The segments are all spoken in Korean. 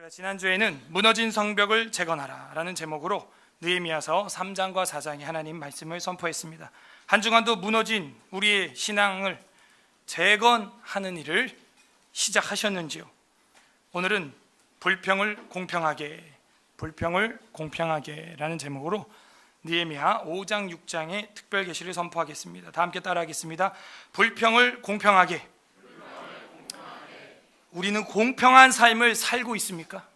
지난주에는 무너진 성벽을 재건하라 라는 제목으로 느헤미야서 3장과 4장의 하나님 말씀을 선포했습니다. 한 주간도 무너진 우리의 신앙을 재건하는 일을 시작하셨는지요? 오늘은 불평을 공평하게 라는 제목으로 느헤미야 5장 6장의 특별 계시를 선포하겠습니다. 다 함께 따라하겠습니다. 불평을 공평하게. 우리는 공평한 삶을 살고 있습니까?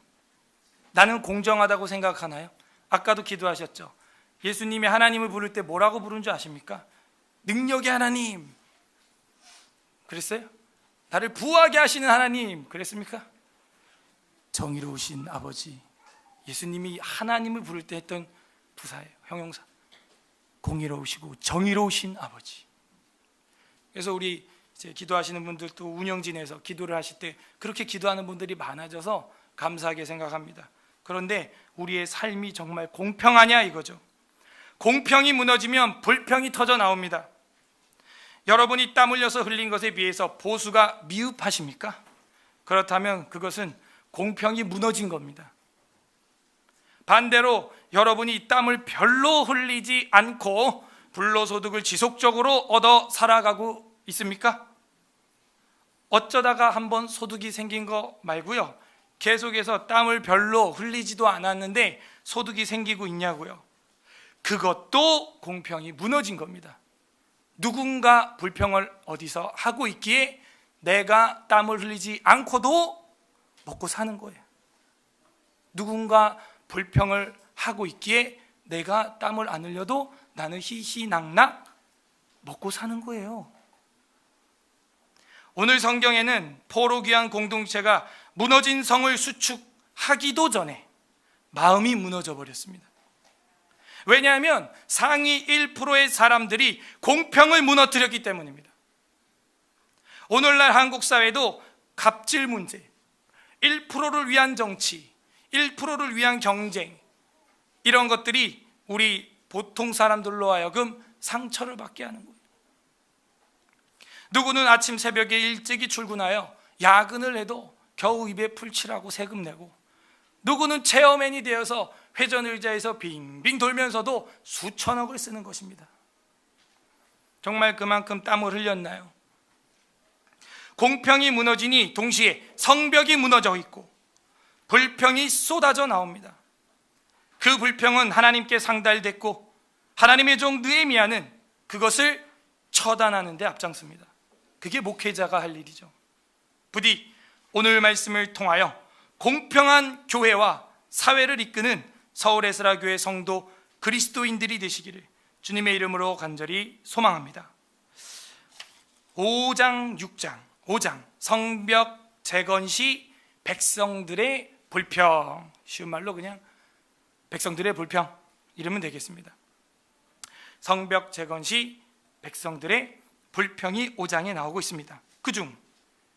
나는 공정하다고 생각하나요? 아까도 기도하셨죠. 예수님이 하나님을 부를 때 뭐라고 부른 줄 아십니까? 능력의 하나님 그랬어요? 나를 부하게 하시는 하나님 그랬습니까? 정의로우신 아버지. 예수님이 하나님을 부를 때 했던 부사예요. 형용사. 공의로우시고 정의로우신 아버지. 그래서 우리 이제 기도하시는 분들도 운영진에서 기도를 하실 때 그렇게 기도하는 분들이 많아져서 감사하게 생각합니다. 그런데 우리의 삶이 정말 공평하냐 이거죠. 공평이 무너지면 불평이 터져 나옵니다. 여러분이 땀 흘려서 흘린 것에 비해서 보수가 미흡하십니까? 그렇다면 그것은 공평이 무너진 겁니다. 반대로 여러분이 땀을 별로 흘리지 않고 불로소득을 지속적으로 얻어 살아가고 있습니까? 어쩌다가 한번 소득이 생긴 거 말고요, 계속해서 땀을 별로 흘리지도 않았는데 소득이 생기고 있냐고요? 그것도 공평이 무너진 겁니다. 누군가 불평을 어디서 하고 있기에 내가 땀을 흘리지 않고도 먹고 사는 거예요. 누군가 불평을 하고 있기에 내가 땀을 안 흘려도 나는 희희낙낙 먹고 사는 거예요. 오늘 성경에는 포로귀환 공동체가 무너진 성을 수축하기도 전에 마음이 무너져 버렸습니다. 왜냐하면 상위 1%의 사람들이 공평을 무너뜨렸기 때문입니다. 오늘날 한국 사회도 갑질 문제, 1%를 위한 정치, 1%를 위한 경쟁, 이런 것들이 우리 보통 사람들로 하여금 상처를 받게 하는 거예요. 누구는 아침 새벽에 일찍이 출근하여 야근을 해도 겨우 입에 풀칠하고 세금 내고, 누구는 체어맨이 되어서 회전의자에서 빙빙 돌면서도 수천억을 쓰는 것입니다. 정말 그만큼 땀을 흘렸나요? 공평이 무너지니 동시에 성벽이 무너져 있고 불평이 쏟아져 나옵니다. 그 불평은 하나님께 상달됐고 하나님의 종 느헤미야는 그것을 처단하는 데 앞장섭니다. 그게 목회자가 할 일이죠. 부디 오늘 말씀을 통하여 공평한 교회와 사회를 이끄는 서울에스라 교회 성도 그리스도인들이 되시기를 주님의 이름으로 간절히 소망합니다. 5장 6장 5장 성벽 재건 시 백성들의 불평, 쉬운 말로 그냥 백성들의 불평 이러면 되겠습니다. 성벽 재건 시 백성들의 불평이 5장에 나오고 있습니다. 그중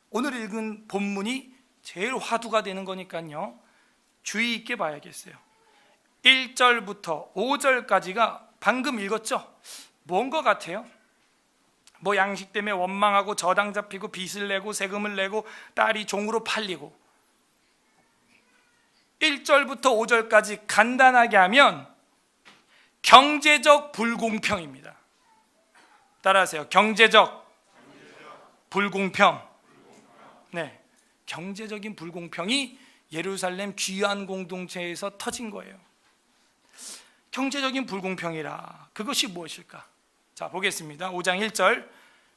오늘 읽은 본문이 제일 화두가 되는 거니까요, 주의 있게 봐야겠어요. 1절부터 5절까지가 방금 읽었죠? 뭔 것 같아요? 뭐 양식 때문에 원망하고 저당 잡히고 빚을 내고 세금을 내고 딸이 종으로 팔리고. 1절부터 5절까지 간단하게 하면 경제적 불공평입니다. 따라하세요. 경제적 불공평. 네, 경제적인 불공평이 예루살렘 귀환 공동체에서 터진 거예요. 경제적인 불공평이라 그것이 무엇일까? 자, 보겠습니다. 5장 1절.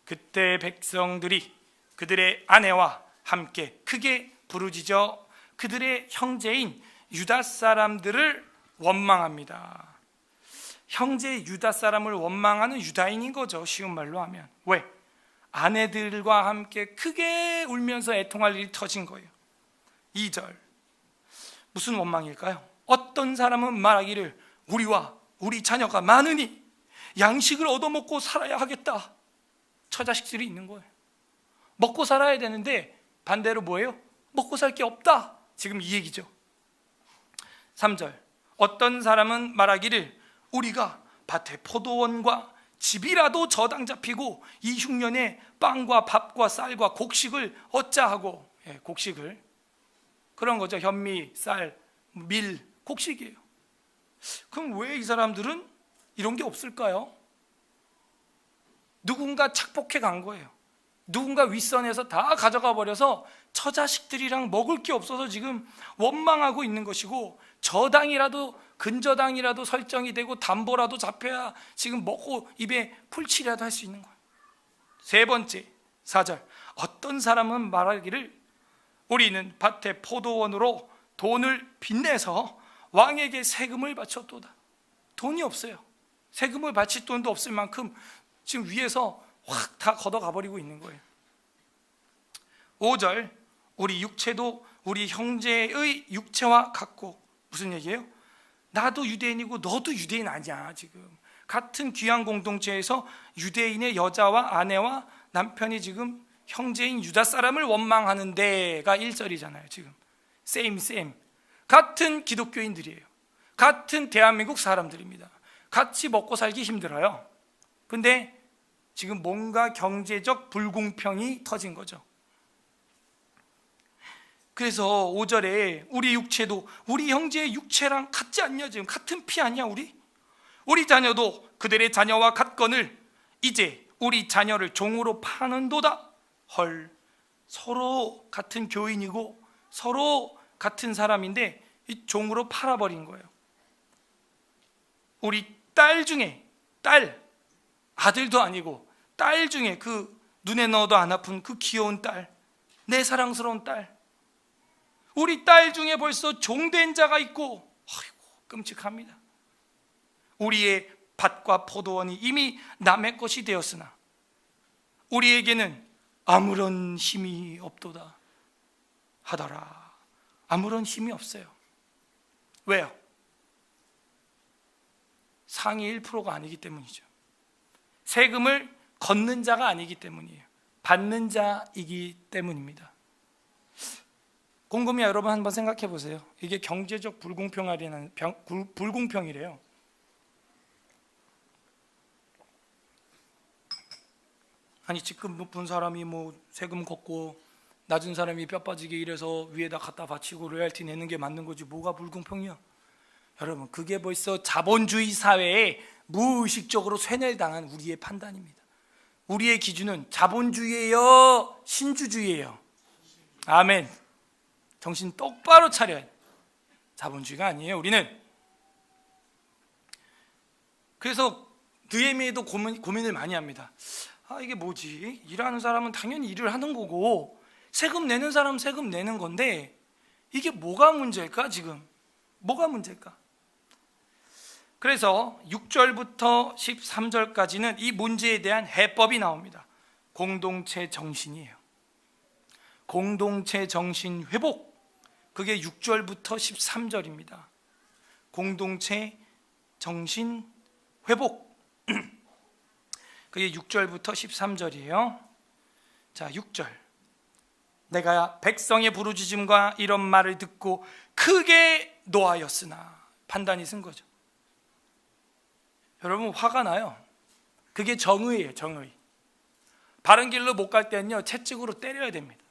그때 백성들이 그들의 아내와 함께 크게 부르짖어 그들의 형제인 유다 사람들을 원망합니다. 형제 유다 사람을 원망하는 유다인인 거죠, 쉬운 말로 하면. 왜? 아내들과 함께 크게 울면서 애통할 일이 터진 거예요. 2절. 무슨 원망일까요? 어떤 사람은 말하기를 우리와 우리 자녀가 많으니 양식을 얻어먹고 살아야 하겠다. 처자식들이 있는 거예요. 먹고 살아야 되는데 반대로 뭐예요? 먹고 살 게 없다. 지금 이 얘기죠. 3절. 어떤 사람은 말하기를 우리가 밭에 포도원과 집이라도 저당 잡히고 이 흉년에 빵과 밥과 쌀과 곡식을 얻자 하고. 곡식을 그런 거죠. 현미, 쌀, 밀, 곡식이에요. 그럼 왜 이 사람들은 이런 게 없을까요? 누군가 착복해 간 거예요. 누군가 윗선에서 다 가져가 버려서 처자식들이랑 먹을 게 없어서 지금 원망하고 있는 것이고, 저당이라도 근저당이라도 설정이 되고 담보라도 잡혀야 지금 먹고 입에 풀칠이라도 할 수 있는 거예요. 세 번째 4절, 어떤 사람은 말하기를 우리는 밭에 포도원으로 돈을 빚내서 왕에게 세금을 바쳤도다. 돈이 없어요. 세금을 바칠 돈도 없을 만큼 지금 위에서 확 다 걷어가 버리고 있는 거예요. 5절, 우리 육체도 우리 형제의 육체와 같고, 무슨 얘기예요? 나도 유대인이고 너도 유대인 아니야. 지금 같은 귀한 공동체에서 유대인의 여자와 아내와 남편이 지금 형제인 유다 사람을 원망하는 데가 1절이잖아요. 지금 same 같은 기독교인들이에요. 같은 대한민국 사람들입니다. 같이 먹고 살기 힘들어요. 근데 지금 뭔가 경제적 불공평이 터진 거죠. 그래서 5절에 우리 육체도 우리 형제의 육체랑 같지 않냐? 지금 같은 피 아니야? 우리 자녀도 그들의 자녀와 같거늘 이제 우리 자녀를 종으로 파는도다. 헐, 서로 같은 교인이고 서로 같은 사람인데 이 종으로 팔아버린 거예요. 우리 딸 중에, 아들도 아니고 딸 중에 그 눈에 넣어도 안 아픈 그 귀여운 딸, 내 사랑스러운 딸, 우리 딸 중에 벌써 종된 자가 있고, 아이고 끔찍합니다. 우리의 밭과 포도원이 이미 남의 것이 되었으나 우리에게는 아무런 힘이 없도다 하더라. 아무런 힘이 없어요. 왜요? 상위 1%가 아니기 때문이죠. 세금을 걷는 자가 아니기 때문이에요. 받는 자이기 때문입니다. 곰곰이 여러분 한번 생각해 보세요. 이게 경제적 불공평이래요. 아니 직급 높은 사람이 뭐 세금 걷고 낮은 사람이 뼈 빠지게 일해서 위에다 갖다 바치고 로얄티 내는 게 맞는 거지 뭐가 불공평이야? 여러분, 그게 벌써 자본주의 사회에 무의식적으로 쇠뇌당한 우리의 판단입니다. 우리의 기준은 자본주의예요, 신주주의예요? 아멘. 정신 똑바로 차려야. 자본주의가 아니에요, 우리는. 그래서 느헤미야도 고민을 많이 합니다. 이게 뭐지? 일하는 사람은 당연히 일을 하는 거고 세금 내는 사람은 세금 내는 건데 이게 뭐가 문제일까? 지금 뭐가 문제일까? 그래서 6절부터 13절까지는 이 문제에 대한 해법이 나옵니다. 공동체 정신이에요. 공동체 정신 회복, 그게 6절부터 13절입니다. 공동체 정신 회복, 그게 6절부터 13절이에요. 자, 6절. 내가 백성의 부르짖음과 이런 말을 듣고 크게 노하였으나. 판단이 쓴 거죠. 여러분, 화가 나요. 그게 정의예요, 정의. 바른 길로 못 갈 때는요, 채찍으로 때려야 됩니다.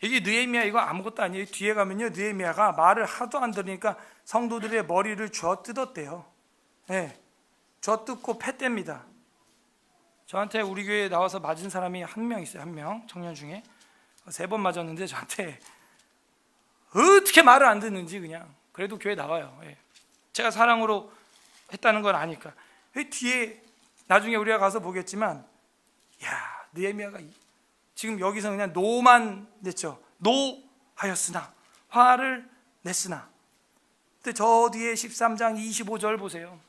이게 느헤미야 이거 아무것도 아니에요. 뒤에 가면요, 느헤미야가 말을 하도 안 들으니까 성도들의 머리를 쥐어 뜯었대요. 네, 쥐어 뜯고 패댑니다. 저한테 우리 교회에 나와서 맞은 사람이 한 명 있어요. 한 명, 청년 중에 3번 맞았는데 저한테 어떻게 말을 안 듣는지 그냥. 그래도 교회 나와요. 예. 제가 사랑으로 했다는 건 아니까. 뒤에 나중에 우리가 가서 보겠지만, 야, 느헤미야가 지금 여기서 그냥 노만 냈죠. 노하였으나, 화를 냈으나. 근데 저 뒤에 13장 25절 보세요.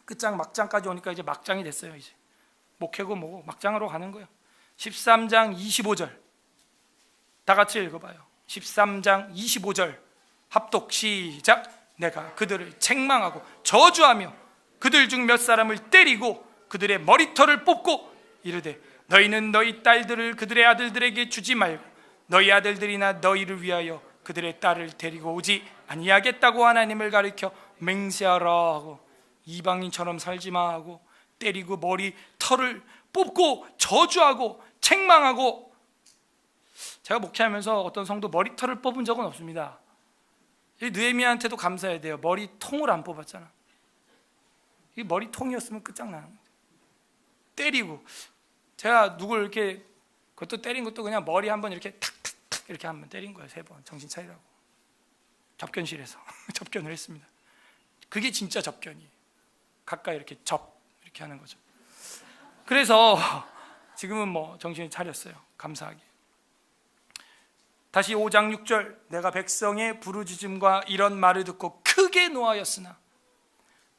끝장 막장까지 오니까 이제 막장이 됐어요. 이제 목회고 뭐고 막장으로 가는 거예요. 13장 25절 다 같이 읽어봐요. 13장 25절 합독 시작. 내가 그들을 책망하고 저주하며 그들 중 몇 사람을 때리고 그들의 머리털을 뽑고 이르되 너희는 너희 딸들을 그들의 아들들에게 주지 말고 너희 아들들이나 너희를 위하여 그들의 딸을 데리고 오지 아니하겠다고 하나님을 가리켜 맹세하라 하고, 이방인처럼 살지 마 하고, 때리고 머리 털을 뽑고 저주하고 책망하고. 제가 목회하면서 어떤 성도 머리털을 뽑은 적은 없습니다. 이 느헤미야한테도 감사해야 돼요. 머리통을 안 뽑았잖아. 이 머리통이었으면 끝장나는 거죠. 때리고, 제가 누굴 이렇게, 그것도 때린 것도 그냥 머리 한번 이렇게 탁탁탁 이렇게 한번 때린 거예요. 3번. 정신 차리라고. 접견실에서 접견을 했습니다. 그게 진짜 접견이에요. 가까이 이렇게 이렇게 하는 거죠. 그래서 지금은 뭐 정신이 차렸어요. 감사하게. 다시 5장 6절, 내가 백성의 부르짖음과 이런 말을 듣고 크게 노하였으나.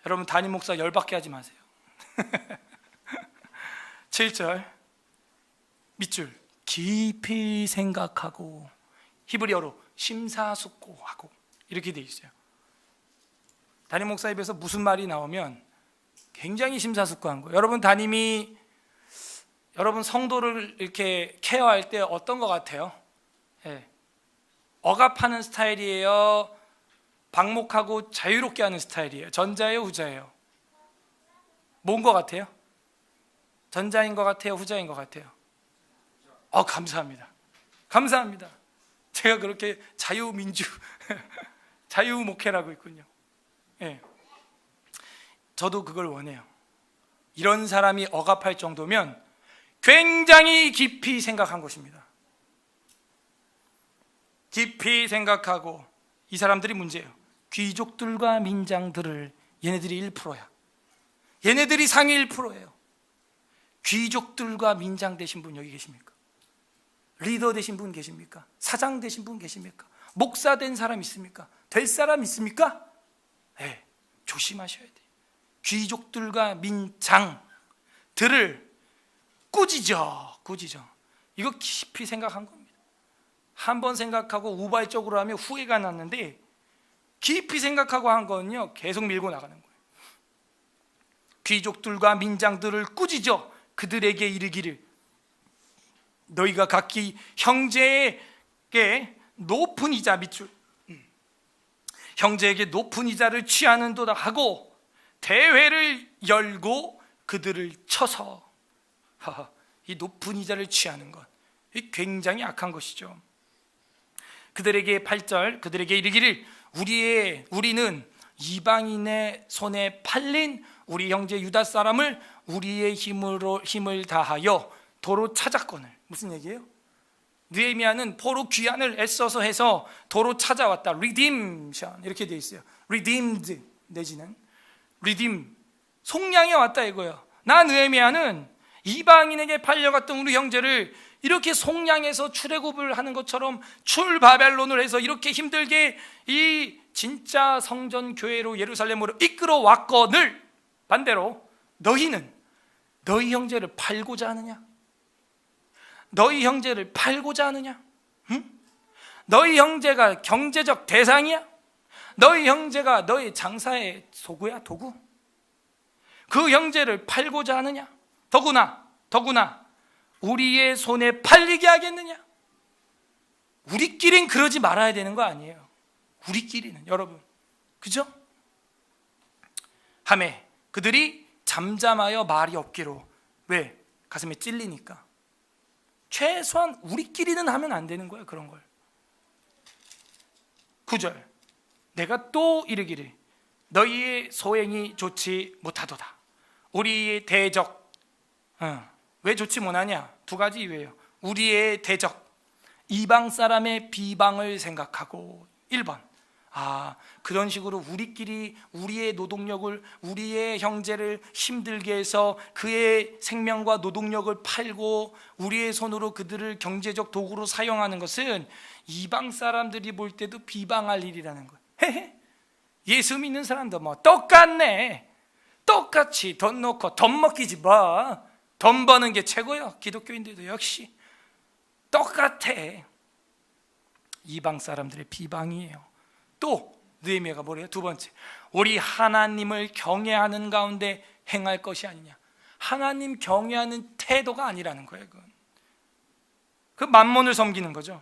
여러분, 담임 목사 열받게 하지 마세요. 7절 밑줄, 깊이 생각하고, 히브리어로 심사숙고하고, 이렇게 돼 있어요. 담임 목사 입에서 무슨 말이 나오면 굉장히 심사숙고한 거예요. 여러분, 담임이 여러분 성도를 이렇게 케어할 때 어떤 것 같아요? 억압하는 스타일이에요? 방목하고 자유롭게 하는 스타일이에요? 전자예요, 후자예요? 뭔 것 같아요? 전자인 것 같아요, 후자인 것 같아요? 감사합니다. 감사합니다. 제가 그렇게 자유민주 자유목회라고 있군요. 저도 그걸 원해요. 이런 사람이 억압할 정도면 굉장히 깊이 생각한 것입니다. 깊이 생각하고, 이 사람들이 문제예요. 귀족들과 민장들을, 얘네들이 1%야. 얘네들이 상위 1%예요. 귀족들과 민장 되신 분 여기 계십니까? 리더 되신 분 계십니까? 사장 되신 분 계십니까? 목사 된 사람 있습니까? 될 사람 있습니까? 네, 조심하셔야 돼요. 귀족들과 민장들을 꾸짖어. 이거 깊이 생각한 겁니다. 한 번 생각하고 우발적으로 하면 후회가 났는데, 깊이 생각하고 한 거는요 계속 밀고 나가는 거예요. 귀족들과 민장들을 꾸짖어 그들에게 이르기를, 너희가 각기 형제에게 높은 이자, 밑줄, 형제에게 높은 이자를 취하는도다 하고 대회를 열고 그들을 쳐서, 이 높은 이자를 취하는 것, 이 굉장히 악한 것이죠. 그들에게 8절, 그들에게 이르기를, 우리는 이방인의 손에 팔린 우리 형제 유다 사람을 우리의 힘을 다하여 도로 찾았거늘. 무슨 얘기예요? 느헤미야는 포로 귀환을 애써서 해서 도로 찾아왔다. Redemption 이렇게 돼 있어요. Redeemed 내지는 Redeem, 속량해 왔다 이거예요. 나 느헤미야는 이방인에게 팔려갔던 우리 형제를 이렇게 속량해서 출애굽을 하는 것처럼 출바벨론을 해서 이렇게 힘들게 이 진짜 성전 교회로 예루살렘으로 이끌어 왔거늘, 반대로 너희는 너희 형제를 팔고자 하느냐? 너희 형제를 팔고자 하느냐? 응? 너희 형제가 경제적 대상이야? 너희 형제가 너희 장사의 도구야, 도구? 그 형제를 팔고자 하느냐? 더구나 우리의 손에 팔리게 하겠느냐? 우리끼린 그러지 말아야 되는 거 아니에요. 우리끼리는, 여러분, 그죠? 하매 그들이 잠잠하여 말이 없기로. 왜? 가슴에 찔리니까. 최소한 우리끼리는 하면 안 되는 거야, 그런 걸. 9절, 내가 또 이르기를, 너희의 소행이 좋지 못하도다. 우리의 대적, 왜 좋지 못하냐? 2가지 이유예요. 우리의 대적, 이방 사람의 비방을 생각하고. 1번, 그런 식으로 우리끼리 우리의 노동력을, 우리의 형제를 힘들게 해서 그의 생명과 노동력을 팔고 우리의 손으로 그들을 경제적 도구로 사용하는 것은 이방 사람들이 볼 때도 비방할 일이라는 거예요. 예수 믿는 사람도 뭐 똑같네. 똑같이 돈 넣고 돈 먹기지 뭐. 돈 버는 게 최고요. 기독교인들도 역시 똑같아. 이방 사람들의 비방이에요. 또 느헤미야가 뭐래요? 2번째, 우리 하나님을 경외하는 가운데 행할 것이 아니냐. 하나님 경외하는 태도가 아니라는 거예요. 그건 그 만몬을 섬기는 거죠.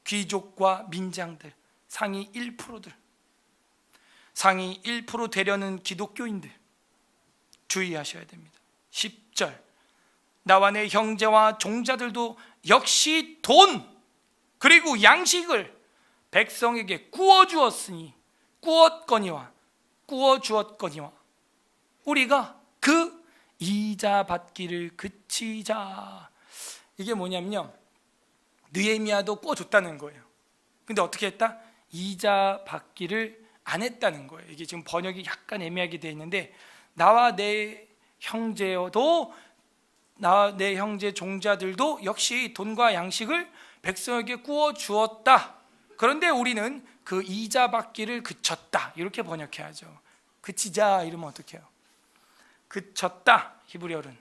귀족과 민장들, 상위 1%들, 상위 1% 되려는 기독교인들 주의하셔야 됩니다. 10절, 나와 내 형제와 종자들도 역시 돈 그리고 양식을 백성에게 구워주었거니와 우리가 그 이자 받기를 그치자. 이게 뭐냐면요, 느헤미야도 구워줬다는 거예요. 근데 어떻게 했다? 이자 받기를 안 했다는 거예요. 이게 지금 번역이 약간 애매하게 되어 있는데, 나와 내 형제 종자들도 역시 돈과 양식을 백성에게 구워 주었다. 그런데 우리는 그 이자 받기를 그쳤다. 이렇게 번역해야죠. 그치자 이러면 어떻게 해요? 그쳤다, 히브리어는.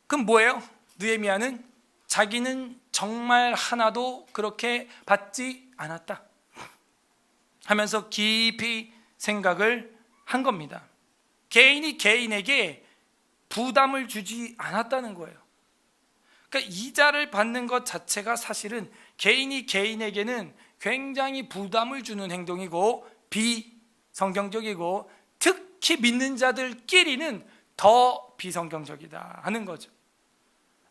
그럼 뭐예요? 느헤미야는 자기는 정말 하나도 그렇게 받지 않았다 하면서 깊이 생각을 한 겁니다. 개인이 개인에게 부담을 주지 않았다는 거예요. 그러니까 이자를 받는 것 자체가 사실은 개인이 개인에게는 굉장히 부담을 주는 행동이고 비성경적이고, 특히 믿는 자들끼리는 더 비성경적이다 하는 거죠.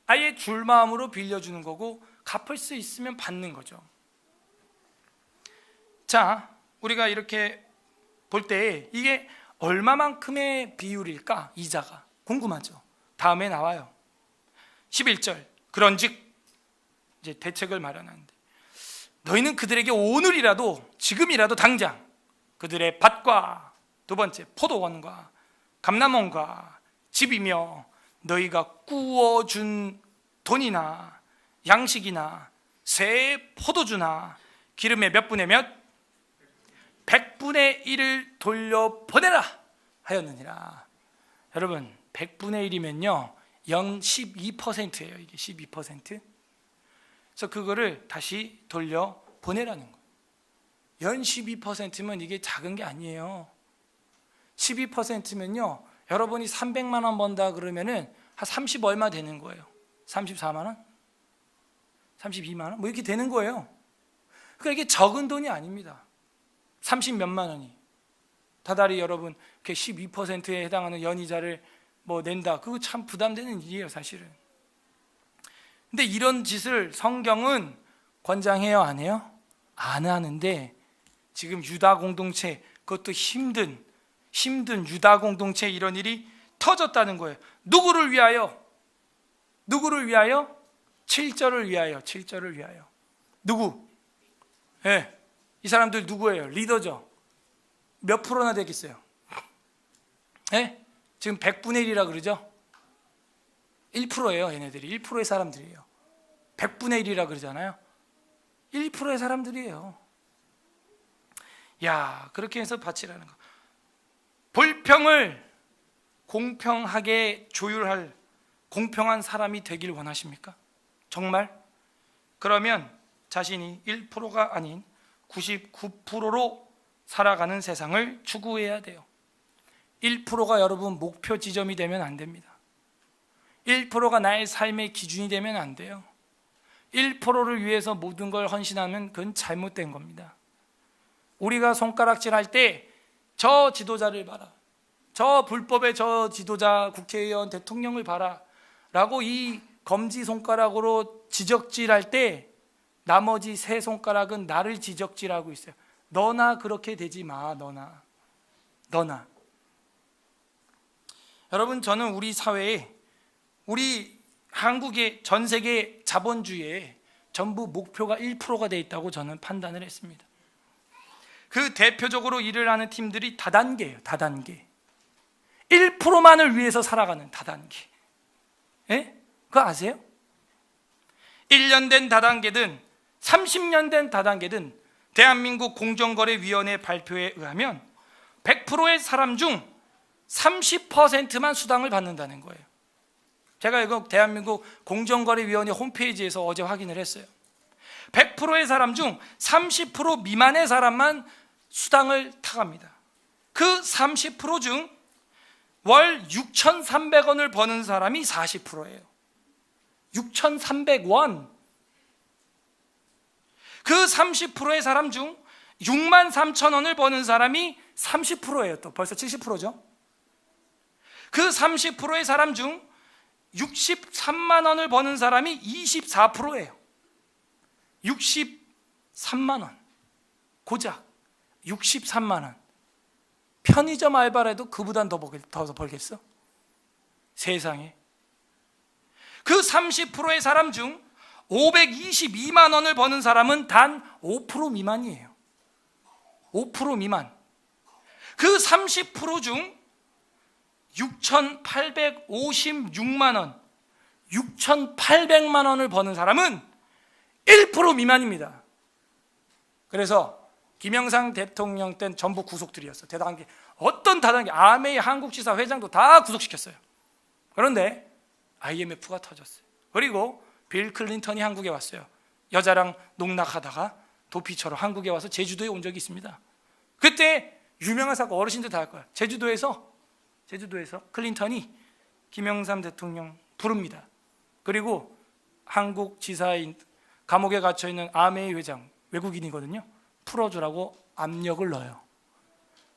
아예 줄 마음으로 빌려주는 거고, 갚을 수 있으면 받는 거죠. 자, 우리가 이렇게 볼 때 이게 얼마만큼의 비율일까? 이자가 궁금하죠. 다음에 나와요. 11절, 그런즉 이제 대책을 마련하는데, 너희는 그들에게 오늘이라도, 지금이라도 당장 그들의 밭과, 두 번째 포도원과 감람원과 집이며 너희가 구워준 돈이나 양식이나 새 포도주나 기름의 몇 분의 몇? 100분의 1을 돌려보내라 하였느니라. 여러분, 100분의 1이면요 12%예요. 이게 12%. 그래서 그거를 다시 돌려보내라는 거예요. 연 12%면 이게 작은 게 아니에요. 12%면요 여러분이 300만 원 번다 그러면은 한 30 얼마 되는 거예요. 34만 원? 32만 원? 뭐 이렇게 되는 거예요. 그러니까 이게 적은 돈이 아닙니다. 30 몇만 원이. 다달이 여러분 12%에 해당하는 연이자를 뭐 낸다. 그거 참 부담되는 일이에요, 사실은. 근데 이런 짓을 성경은 권장해요, 안 해요? 안 하는데, 지금 유다 공동체, 그것도 힘든 유다 공동체 이런 일이 터졌다는 거예요. 누구를 위하여? 7절을 위하여. 누구? 네. 이 사람들 누구예요? 리더죠. 몇 프로나 되겠어요? 네? 지금 100분의 1이라 그러죠? 1%예요, 얘네들이. 1%의 사람들이에요. 100분의 1이라 그러잖아요. 1%의 사람들이에요. 야, 그렇게 해서 바치라는 거. 불평을 공평하게 조율할 공평한 사람이 되길 원하십니까? 정말? 그러면 자신이 1%가 아닌 99%로 살아가는 세상을 추구해야 돼요. 1%가 여러분 목표 지점이 되면 안 됩니다. 1%가 나의 삶의 기준이 되면 안 돼요. 1%를 위해서 모든 걸 헌신하면 그건 잘못된 겁니다. 우리가 손가락질 할 때 저 지도자를 봐라, 저 불법의 저 지도자, 국회의원, 대통령을 봐라 라고 이 검지손가락으로 지적질할 때 나머지 세 손가락은 나를 지적질하고 있어요. 너나 그렇게 되지 마. 너나. 여러분, 저는 우리 사회에, 우리 한국의 전 세계 자본주의에 전부 목표가 1%가 돼 있다고 저는 판단을 했습니다. 그 대표적으로 일을 하는 팀들이 다단계예요. 다단계. 1%만을 위해서 살아가는 다단계. 예? 그거 아세요? 1년 된 다단계든 30년 된 다단계든 대한민국 공정거래위원회 발표에 의하면 100%의 사람 중 30%만 수당을 받는다는 거예요. 제가 이거 대한민국 공정거래위원회 홈페이지에서 어제 확인을 했어요. 100%의 사람 중 30% 미만의 사람만 수당을 타갑니다. 그 30% 중 월 6,300원을 버는 사람이 40%예요. 6,300원. 그 30%의 사람 중 63,000원을 버는 사람이 30%예요. 또 벌써 70%죠. 그 30%의 사람 중 63만 원을 버는 사람이 24%예요. 63만 원. 고작 63만 원. 편의점 알바라도 그보단 더 벌겠어? 세상에. 그 30%의 사람 중 522만 원을 버는 사람은 단 5% 미만이에요. 5% 미만. 그 30% 중 6,856만 원, 6,800만 원을 버는 사람은 1% 미만입니다. 그래서 김영삼 대통령 때는 전부 구속들이었어요. 대단계, 어떤 다단계, 아메이 한국지사 회장도 다 구속시켰어요. 그런데 IMF가 터졌어요. 그리고 빌 클린턴이 한국에 왔어요. 여자랑 농락하다가 도피처럼 한국에 와서 제주도에 온 적이 있습니다. 그때 유명한 사건, 어르신들 다 알 거야. 제주도에서 클린턴이 김영삼 대통령 부릅니다. 그리고 한국 지사인 감옥에 갇혀있는 아메이 회장, 외국인이거든요. 풀어주라고 압력을 넣어요.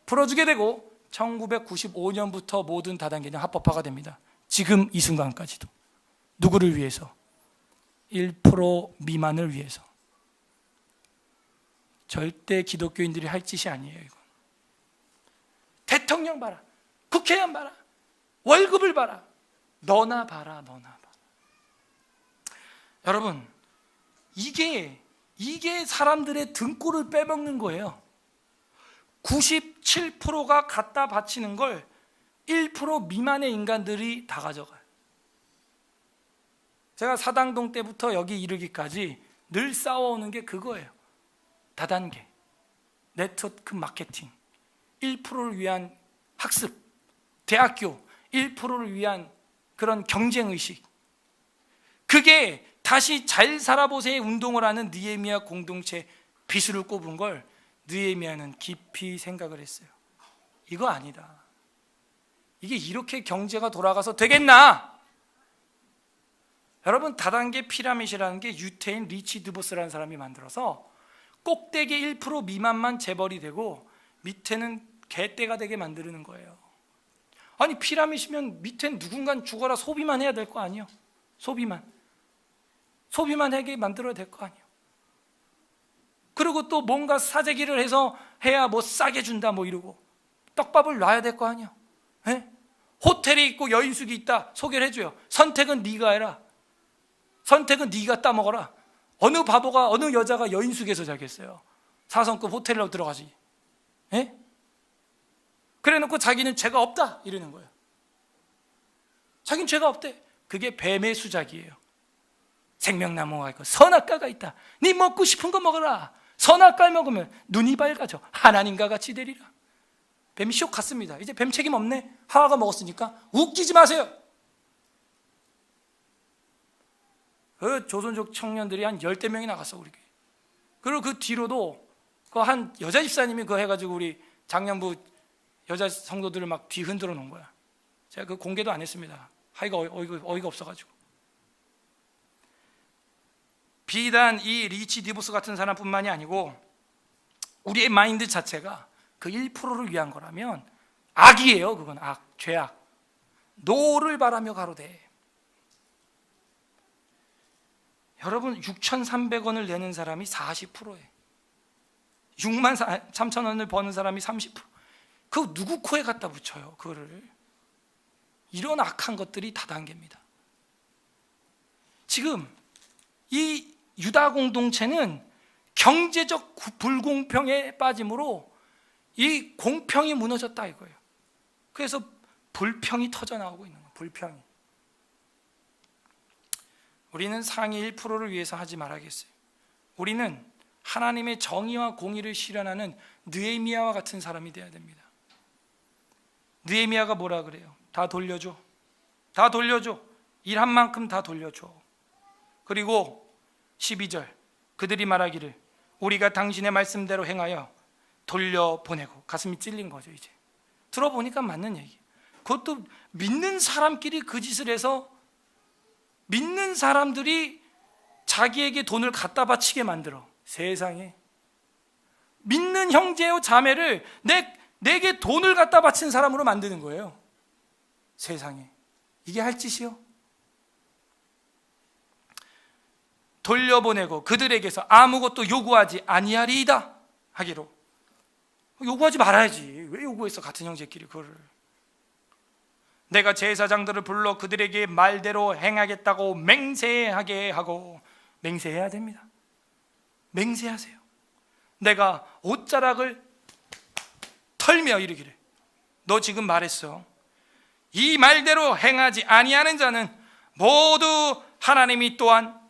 풀어주게 되고 1995년부터 모든 다단계는 합법화가 됩니다. 지금 이 순간까지도. 누구를 위해서? 1% 미만을 위해서. 절대 기독교인들이 할 짓이 아니에요. 이건. 대통령 봐라, 국회의원 봐라, 월급을 봐라, 너나 봐라, 너나 봐라. 여러분, 이게 사람들의 등골을 빼먹는 거예요. 97%가 갖다 바치는 걸 1% 미만의 인간들이 다 가져가요. 제가 사당동 때부터 여기 이르기까지 늘 싸워오는 게 그거예요. 다단계, 네트워크 마케팅, 1%를 위한 학습, 대학교 1%를 위한 그런 경쟁의식. 그게 다시 잘 살아보세요 운동을 하는 느헤미야 공동체 비수를 꼽은 걸 느헤미야는 깊이 생각을 했어요. 이거 아니다. 이게 이렇게 경제가 돌아가서 되겠나? 여러분, 다단계 피라밋이라는 게 유태인 리치 드보스라는 사람이 만들어서 꼭대기 1% 미만만 재벌이 되고 밑에는 개떼가 되게 만드는 거예요. 아니, 피라밋이면 밑엔 누군간 죽어라 소비만 해야 될 거 아니에요? 소비만 하게 만들어야 될 거 아니에요? 그리고 또 뭔가 사재기를 해서 해야 뭐 싸게 준다 뭐 이러고 떡밥을 놔야 될 거 아니에요? 에? 호텔이 있고 여인숙이 있다 소개를 해줘요. 선택은 네가 해라. 선택은 네가 따먹어라. 어느 바보가, 어느 여자가 여인숙에서 자겠어요? 4성급 호텔로 들어가지. 에? 그래 놓고 자기는 죄가 없다 이러는 거예요. 자기는 죄가 없대. 그게 뱀의 수작이에요. 생명나무가 있고 선악과가 있다. 네 먹고 싶은 거 먹어라. 선악과를 먹으면 눈이 밝아져 하나님과 같이 되리라. 뱀이 쇽 갔습니다. 이제 뱀 책임 없네. 하와가 먹었으니까. 웃기지 마세요. 그 조선족 청년들이 한 10대 명이 나갔어 우리 교회. 그리고 그 뒤로도 그 한 여자 집사님이 그거 해가지고 우리 장년부 여자 성도들을 막 뒤 흔들어 놓은 거야. 제가 그 공개도 안 했습니다. 하기가 어이가 없어가지고. 비단 이 리치 디보스 같은 사람뿐만이 아니고 우리의 마인드 자체가 그 1%를 위한 거라면 악이에요. 그건 악, 죄악. 노를 바라며 가로되. 여러분, 6,300원을 내는 사람이 40%예요. 6만 3천 원을 버는 사람이 30%. 그 누구 코에 갖다 붙여요? 그거를. 이런 악한 것들이 다단계입니다. 지금 이 유다 공동체는 경제적 불공평에 빠짐으로 이 공평이 무너졌다 이거예요. 그래서 불평이 터져 나오고 있는 거예요. 불평이. 우리는 상위 1%를 위해서 하지 말아야겠어요. 우리는 하나님의 정의와 공의를 실현하는 느헤미야와 같은 사람이 되어야 됩니다. 느헤미야가 뭐라 그래요? 다 돌려줘. 다 돌려줘. 일한 만큼 다 돌려줘. 그리고 12절 그들이 말하기를 우리가 당신의 말씀대로 행하여 돌려보내고. 가슴이 찔린 거죠. 이제 들어보니까 맞는 얘기. 그것도 믿는 사람끼리 그 짓을 해서 믿는 사람들이 자기에게 돈을 갖다 바치게 만들어. 세상에. 믿는 형제요 자매를 내게 돈을 갖다 바친 사람으로 만드는 거예요. 세상에. 이게 할 짓이요? 돌려보내고 그들에게서 아무것도 요구하지 아니하리이다 하기로. 요구하지 말아야지. 왜 요구했어? 같은 형제끼리 그거를. 내가 제사장들을 불러 그들에게 말대로 행하겠다고 맹세하게 하고. 맹세해야 됩니다. 맹세하세요. 내가 옷자락을 털며 이르기를, 너 지금 말했어. 이 말대로 행하지 아니하는 자는 모두 하나님이 또한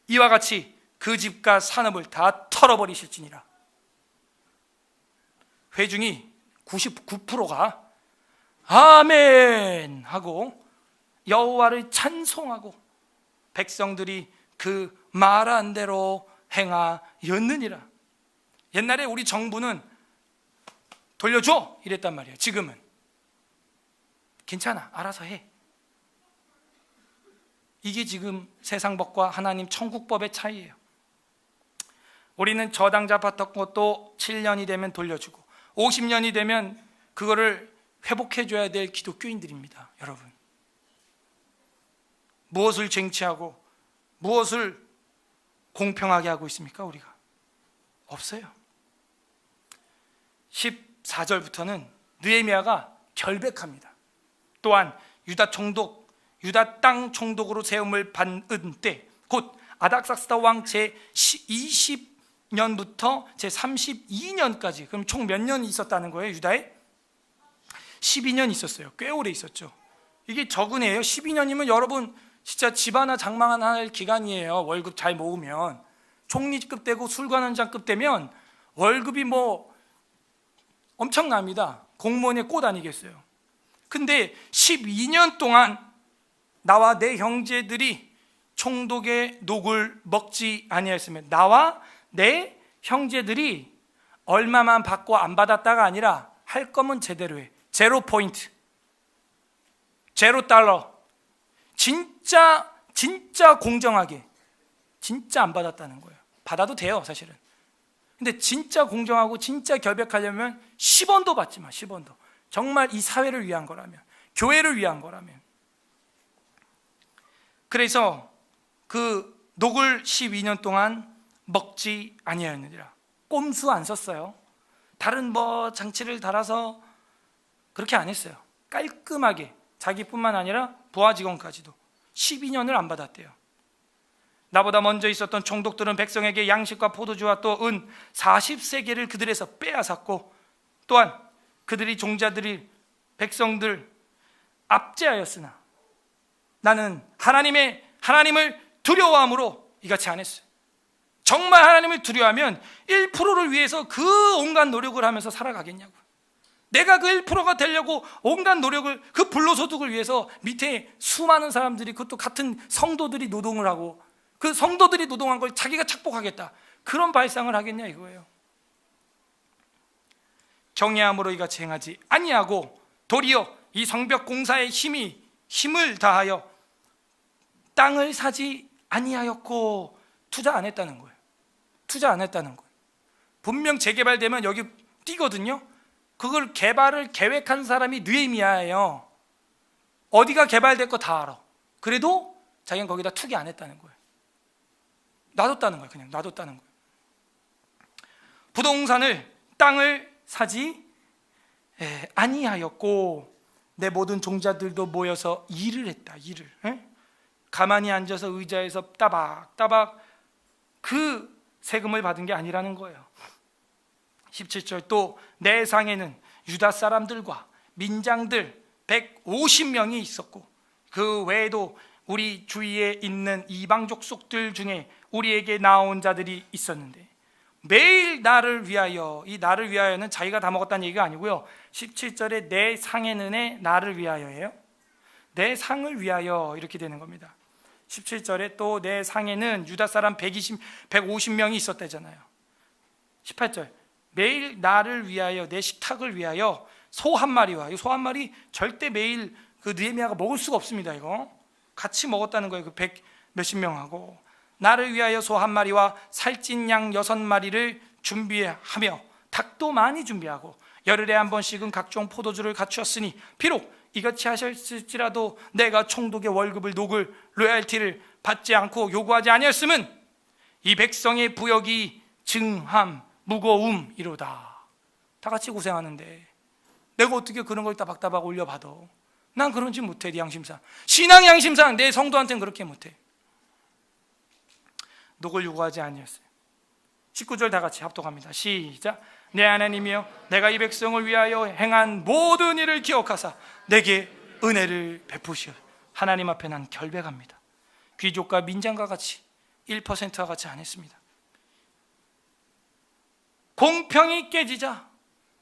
이와 같이 그 집과 산업을 다 털어버리실지니라. 회중이 99%가 아멘 하고 여호와를 찬송하고 백성들이 그 말한 대로 행하였느니라. 옛날에 우리 정부는 돌려줘 이랬단 말이에요. 지금은 괜찮아, 알아서 해. 이게 지금 세상법과 하나님 천국법의 차이예요. 우리는 저당자 받던 것도 7년이 되면 돌려주고 50년이 되면 그거를 회복해줘야 될 기독교인들입니다. 여러분, 무엇을 쟁취하고 무엇을 공평하게 하고 있습니까? 우리가 없어요. 14절부터는 느헤미야가 결백합니다. 또한 유다 땅 총독으로 세움을 받은 때, 곧 아닥사스다 왕 제20년부터 제32년까지, 그럼 총 몇 년 있었다는 거예요? 유다에 12년 있었어요. 꽤 오래 있었죠. 이게 적은 애예요. 12년이면 여러분 진짜 집 하나 장만 할 기간이에요. 월급 잘 모으면 총리급 되고 술관원장급 되면 월급이 뭐 엄청납니다. 공무원의 꽃 아니겠어요. 근데 12년 동안 나와 내 형제들이 총독의 녹을 먹지 아니하였으면, 나와 내 형제들이 얼마만 받고 안 받았다가 아니라 할 거면 제대로 해. 제로 포인트, $0. 진짜 공정하게, 진짜 안 받았다는 거예요. 받아도 돼요 사실은. 근데 진짜 공정하고 진짜 결백하려면 10원도 받지 마. 10원도. 정말 이 사회를 위한 거라면, 교회를 위한 거라면. 그래서 그 녹을 12년 동안 먹지 아니하였느니라. 꼼수 안 썼어요. 다른 뭐 장치를 달아서 그렇게 안 했어요. 깔끔하게 자기뿐만 아니라 부하 직원까지도 12년을 안 받았대요. 나보다 먼저 있었던 총독들은 백성에게 양식과 포도주와 또 은 40세겔을 그들에서 빼앗았고, 또한 그들이 종자들이 백성들 압제하였으나 나는 하나님을 두려워함으로 이같이 안 했어요. 정말 하나님을 두려워하면 1%를 위해서 그 온갖 노력을 하면서 살아가겠냐고. 내가 그 1%가 되려고 온갖 노력을, 그 불로소득을 위해서 밑에 수많은 사람들이, 그것도 같은 성도들이 노동을 하고 그 성도들이 노동한 걸 자기가 착복하겠다, 그런 발상을 하겠냐 이거예요. 경외함으로 이같이 행하지 아니하고 도리어 이 성벽 공사에 힘을 다하여 땅을 사지 아니하였고, 투자 안 했다는 거예요. 투자 안 했다는 거예요. 분명 재개발되면 여기 뛰거든요. 그걸 개발을 계획한 사람이 느헤미야예요. 어디가 개발될 거 다 알아. 그래도 자기는 거기다 투기 안 했다는 거예요. 놔뒀다는 거예요. 그냥 놔뒀다는 거예요. 부동산을, 땅을 사지 아니하였고 내 모든 종자들도 모여서 일을 했다. 일을. 가만히 앉아서 의자에서 따박따박 그 세금을 받은 게 아니라는 거예요. 17절, 또 내 상에는 유다 사람들과 민장들 150명이 있었고 그 외에도 우리 주위에 있는 이방 족속들 중에 우리에게 나온 자들이 있었는데 매일 나를 위하여, 이 나를 위하여는 자기가 다 먹었다는 얘기가 아니고요. 17절에 내 상에는의 나를 위하여예요. 내 상을 위하여 이렇게 되는 겁니다. 17절에 또 내 상에는 유다 사람 150명이 있었다잖아요. 18절, 매일 나를 위하여, 내 식탁을 위하여 소 한 마리와, 이 소 한 마리 절대 매일 그 느헤미야가 먹을 수가 없습니다. 이거 같이 먹었다는 거예요. 그 100 몇십 명하고. 나를 위하여 소 한 마리와 살찐 양 6마리를 준비하며 닭도 많이 준비하고 열흘에 한 번씩은 각종 포도주를 갖추었으니 비록 이같이 하셨을지라도 내가 총독의 월급을 녹을 로얄티를 받지 않고 요구하지 아니었음은 이 백성의 부역이 증함 무거움이로다. 다 같이 고생하는데 내가 어떻게 그런 걸 따박따박 올려받아? 난 그런지 못해. 네 양심상, 신앙 양심상 내 성도한테는 그렇게 못해. 녹을 요구하지 아니었어요. 19절 다 같이 합독합니다. 시작. 내 하나님이여, 내가 이 백성을 위하여 행한 모든 일을 기억하사 내게 은혜를 베푸시오. 하나님 앞에 난 결백합니다. 귀족과 민장과 같이 1%와 같이 안 했습니다. 공평이 깨지자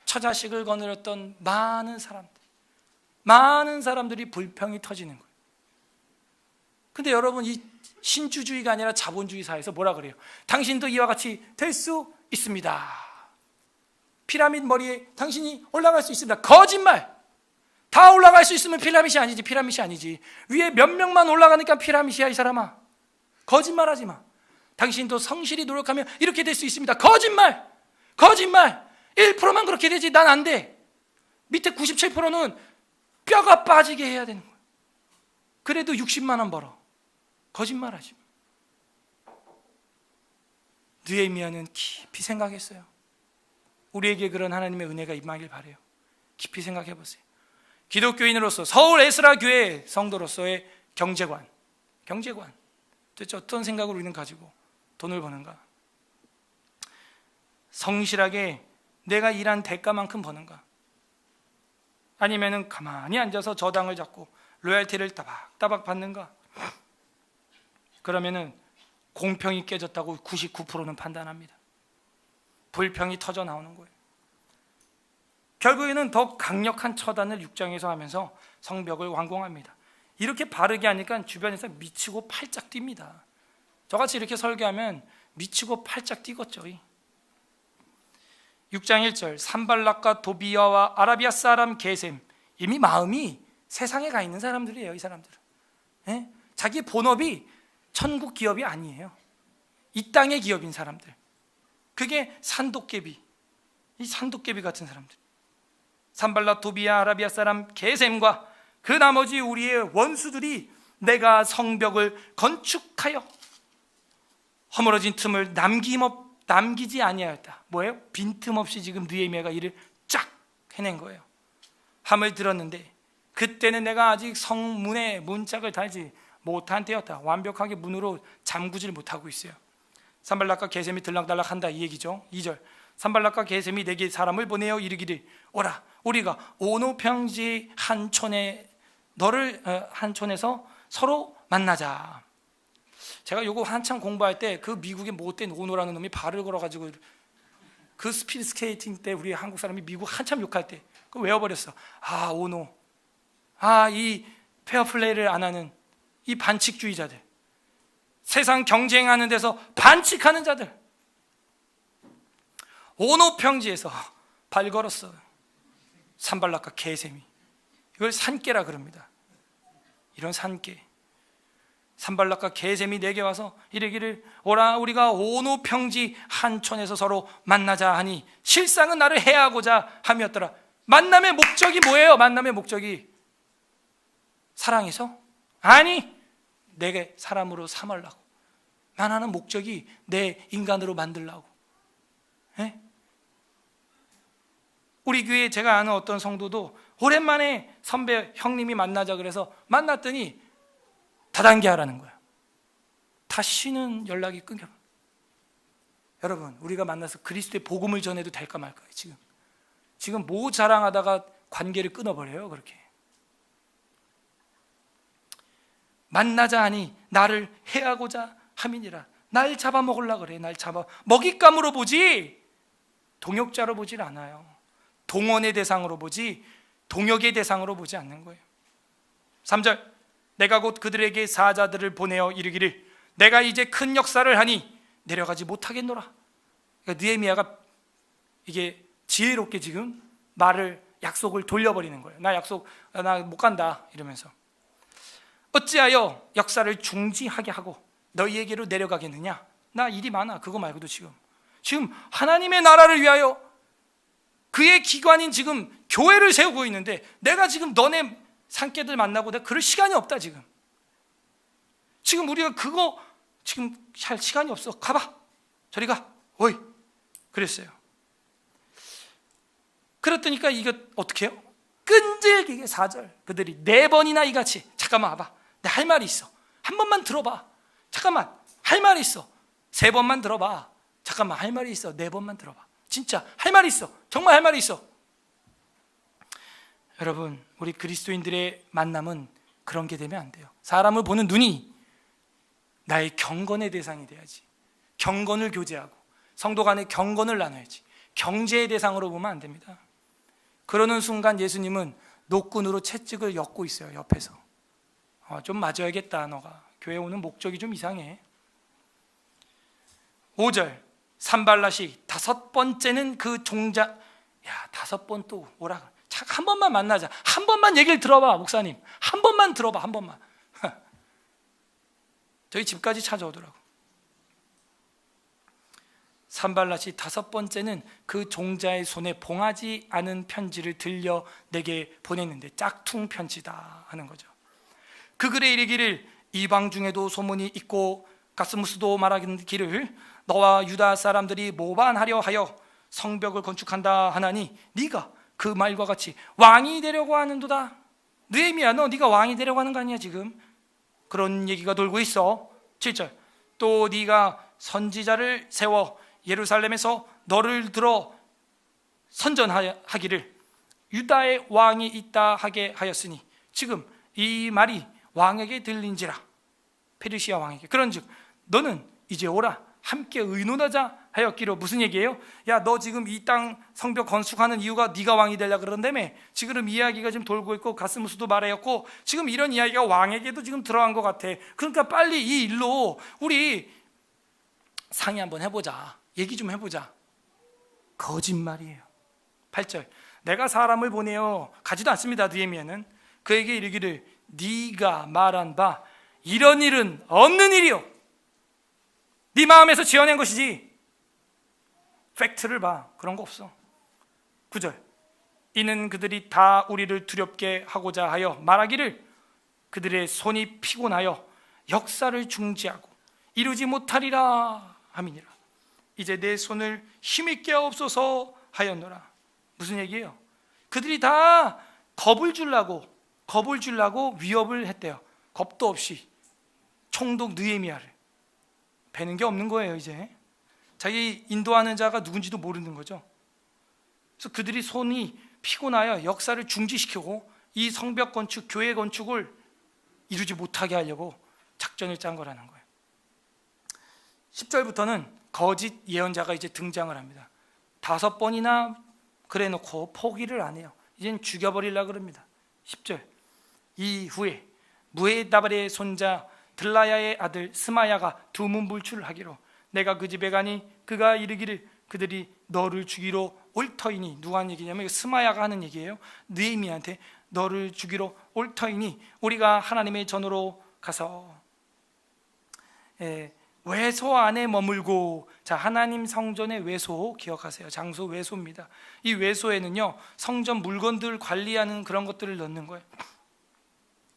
처자식을 거느렸던 많은 사람들이 불평이 터지는 거예요. 근데 여러분, 이 신주주의가 아니라 자본주의 사회에서 뭐라 그래요? 당신도 이와 같이 될 수 있습니다. 피라미드 머리에 당신이 올라갈 수 있습니다. 거짓말! 다 올라갈 수 있으면 피라미드이 아니지. 위에 몇 명만 올라가니까 피라미드야, 이 사람아. 거짓말하지 마. 당신도 성실히 노력하면 이렇게 될 수 있습니다. 거짓말! 1%만 그렇게 되지. 난 안 돼. 밑에 97%는 뼈가 빠지게 해야 되는 거야. 그래도 60만 원 벌어. 거짓말하지 마. 느헤미야는 깊이 생각했어요. 우리에게 그런 하나님의 은혜가 임하길 바라요. 깊이 생각해 보세요. 기독교인으로서 서울 에스라 교회 성도로서의 경제관 도대체 어떤 생각을 우리는 가지고 돈을 버는가? 성실하게 내가 일한 대가만큼 버는가? 아니면은 가만히 앉아서 저당을 잡고 로얄티를 따박따박 받는가? 그러면은 공평이 깨졌다고 99%는 판단합니다. 불평이 터져 나오는 거예요. 결국에는 더 강력한 처단을 6장에서 하면서 성벽을 완공합니다. 이렇게 바르게 하니까 주변에서 미치고 팔짝 뜁니다. 저같이 이렇게 설교하면 미치고 팔짝 뛰겠죠. 6장 1절, 산발락과 도비야와 아라비아 사람 게셈, 이미 마음이 세상에 가 있는 사람들이에요. 이 사람들은 자기 본업이 천국 기업이 아니에요. 이 땅의 기업인 사람들. 그게 산도깨비, 이 산도깨비 같은 사람들. 산발락, 도비야, 아라비아 사람 게셈과 그 나머지 우리의 원수들이 내가 성벽을 건축하여 허물어진 틈을 남기지 아니하였다. 뭐예요? 빈틈없이 지금 느헤미야가 일을 쫙 해낸 거예요. 함을 들었는데 그때는 내가 아직 성문에 문짝을 달지 못한 때였다. 완벽하게 문으로 잠그질 못하고 있어요. 산발락과 게셈이 들락달락한다, 이 얘기죠. 2절, 산발락과 게셈이 내게 사람을 보내어 이르기를, 오라, 우리가 오노 평지 한 촌에서 서로 만나자. 제가 요거 한참 공부할 때 그 미국의 못된 오노라는 놈이 발을 걸어가지고 그 스피드 스케이팅 때 우리 한국 사람이 미국 한참 욕할 때 그거 외워버렸어. 아, 오노, 이 페어플레이를 안 하는 이 반칙주의자들, 세상 경쟁하는 데서 반칙하는 자들, 오노 평지에서 발 걸었어. 산발락과 게셈이. 이걸 산깨라 그럽니다. 이런 산깨. 산발락과 게셈이 내게 와서 이르기를, 오라, 우리가 오노 평지 한 촌에서 서로 만나자 하니 실상은 나를 해하고자 함이었더라. 만남의 목적이 뭐예요? 만남의 목적이 사랑해서? 아니, 내게 사람으로 삼으려고. 만나는 목적이 내 인간으로 만들려고. 우리 교회에 제가 아는 어떤 성도도 오랜만에 선배 형님이 만나자 그래서 만났더니 다단계 하라는 거야. 다시는 연락이 끊겨. 여러분, 우리가 만나서 그리스도의 복음을 전해도 될까 말까요? 지금 뭐 자랑하다가 관계를 끊어버려요. 그렇게 만나자 하니 나를 해하고자 함이니라. 날 잡아먹으려고 그래. 날 잡아 먹잇감으로 보지 동역자로 보질 않아요. 동원의 대상으로 보지 동역의 대상으로 보지 않는 거예요. 3절, 내가 곧 그들에게 사자들을 보내어 이르기를, 내가 이제 큰 역사를 하니 내려가지 못하겠노라. 그러니까 느헤미야가 이게 지혜롭게 지금 약속을 돌려버리는 거예요. 나 못 간다 이러면서. 어찌하여 역사를 중지하게 하고 너희에게로 내려가겠느냐? 나 일이 많아. 그거 말고도 지금 하나님의 나라를 위하여 그의 기관인 지금 교회를 세우고 있는데 내가 지금 너네 산깨들 만나고 내가 그럴 시간이 없다. 지금 우리가 그거 지금 할 시간이 없어. 가봐, 저리 가, 어이, 그랬어요. 그랬더니까 이거 어떻게 해요? 끈질기게 4절 그들이 4번이나 이같이, 잠깐만 와봐, 내 할 말이 있어, 한 번만 들어봐, 잠깐만 할 말이 있어, 3번만 들어봐, 잠깐만 할 말이 있어, 4번만 들어봐, 진짜 할 말이 있어, 정말 할 말이 있어. 여러분, 우리 그리스도인들의 만남은 그런 게 되면 안 돼요. 사람을 보는 눈이 나의 경건의 대상이 돼야지. 경건을 교제하고 성도 간의 경건을 나눠야지. 경제의 대상으로 보면 안 됩니다. 그러는 순간 예수님은 노끈으로 채찍을 엮고 있어요. 옆에서 좀 맞아야겠다, 너가 교회 오는 목적이 좀 이상해. 5절 산발랏이 5번째는 그 종자, 야 5번 또 오라, 한 번만 만나자, 한 번만 얘기를 들어봐, 목사님 한 번만 들어봐, 한 번만. 저희 집까지 찾아오더라고. 산발랏이 5번째는 그 종자의 손에 봉하지 않은 편지를 들려 내게 보냈는데 짝퉁 편지다 하는 거죠. 그 글에 이르기를 이방 중에도 소문이 있고 가스무스도 말하기를 너와 유다 사람들이 모반하려 하여 성벽을 건축한다 하나니 네가 그 말과 같이 왕이 되려고 하는도다. 느헤미야, 너 네가 왕이 되려고 하는 거 아니야 지금? 그런 얘기가 돌고 있어. 7절 또 네가 선지자를 세워 예루살렘에서 너를 들어 선전하기를 유다의 왕이 있다 하게 하였으니, 지금 이 말이 왕에게 들린지라, 페르시아 왕에게. 그런즉 너는 이제 오라, 함께 의논하자 하였기로. 무슨 얘기예요? 야, 너 지금 이 땅 성벽 건축하는 이유가 네가 왕이 되려고 그런다며. 지금 이야기가 지금 돌고 있고 가스무스도 말하였고 지금 이런 이야기가 왕에게도 지금 들어간 것 같아. 그러니까 빨리 이 일로 우리 상의 한번 해보자, 얘기 좀 해보자. 거짓말이에요. 8절 내가 사람을 보내어 가지도 않습니다. 느헤미야는 그에게 이르기를 네가 말한 바 이런 일은 없는 일이요, 네 마음에서 지어낸 것이지 팩트를 봐, 그런 거 없어. 9절 이는 그들이 다 우리를 두렵게 하고자 하여 말하기를 그들의 손이 피곤하여 역사를 중지하고 이루지 못하리라 함이니라. 이제 내 손을 힘있게 하옵소서 하였노라. 무슨 얘기예요? 그들이 다 겁을 주려고 위협을 했대요. 겁도 없이 총독 느헤미야를 배는 게 없는 거예요. 이제 자기 인도하는 자가 누군지도 모르는 거죠. 그래서 그들이 손이 피곤하여 역사를 중지시키고 이 성벽 건축, 교회 건축을 이루지 못하게 하려고 작전을 짠 거라는 거예요. 10절부터는 거짓 예언자가 이제 등장을 합니다. 5번이나 그래 놓고 포기를 안 해요. 이젠 죽여버리려고 그럽니다. 10절 이후에 무헤다발의 손자 들라야의 아들 스마야가 두문불출을 하기로 내가 그 집에 가니 그가 이르기를 그들이 너를 죽이러 올 터이니. 누가 하는 얘기냐면 스마야가 하는 얘기예요. 느헤미야한테 너를 죽이러 올 터이니 우리가 하나님의 전으로 가서 외소 안에 머물고. 자, 하나님 성전의 외소 기억하세요. 장소 외소입니다. 이 외소에는요 성전 물건들 관리하는 그런 것들을 넣는 거예요.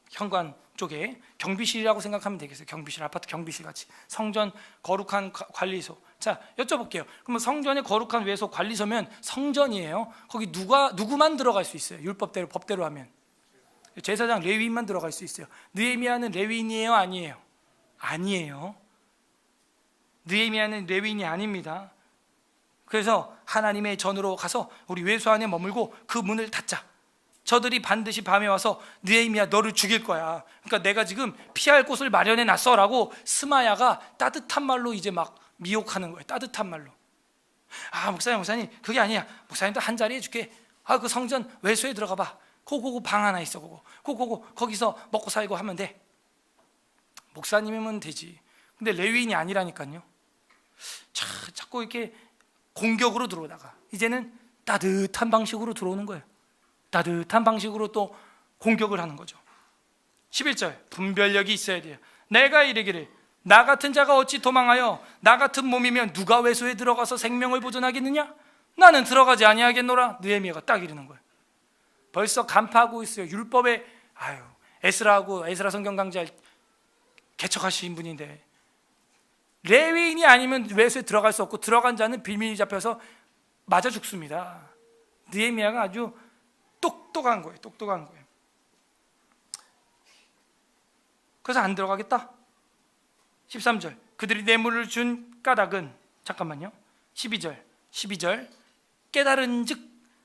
현관 쪽에 경비실이라고 생각하면 되겠어요. 경비실, 아파트 경비실 같이 성전 거룩한 관리소. 자, 여쭤볼게요. 그러면 성전의 거룩한 외소 관리소면 성전이에요. 거기 누구만 들어갈 수 있어요? 율법대로, 법대로 하면 제사장 레위인만 들어갈 수 있어요. 느헤미야는 레위인이에요, 아니에요? 아니에요. 느헤미야는 레위인이 아닙니다. 그래서 하나님의 전으로 가서 우리 외소 안에 머물고 그 문을 닫자. 저들이 반드시 밤에 와서 느헤미야 너를 죽일 거야. 그러니까 내가 지금 피할 곳을 마련해 놨어라고 스마야가 따뜻한 말로 이제 막 미혹하는 거예요. 따뜻한 말로. 아, 목사님 그게 아니야. 목사님도 한 자리 해줄게. 아, 그 성전 외소에 들어가 봐. 그 방 하나 있어. 거기서 먹고 살고 하면 돼. 목사님이면 되지. 근데 레위인이 아니라니까요. 자꾸 이렇게 공격으로 들어오다가 이제는 따뜻한 방식으로 들어오는 거예요. 따뜻한 방식으로 또 공격을 하는 거죠. 11절 분별력이 있어야 돼요. 내가 이르기를 나 같은 자가 어찌 도망하여 나 같은 몸이면 누가 외소에 들어가서 생명을 보존하겠느냐? 나는 들어가지 아니하겠노라. 느헤미야가 딱 이러는 거예요. 벌써 간파하고 있어요. 율법에 에스라 성경 강좌 개척하신 분인데 레위인이 아니면 외소에 들어갈 수 없고 들어간 자는 비밀이 잡혀서 맞아 죽습니다. 느헤미야가 아주 똑똑한 거예요. 그래서 안 들어가겠다. 13절 그들이 뇌물을 준 까닭은, 잠깐만요, 12절 깨달은 즉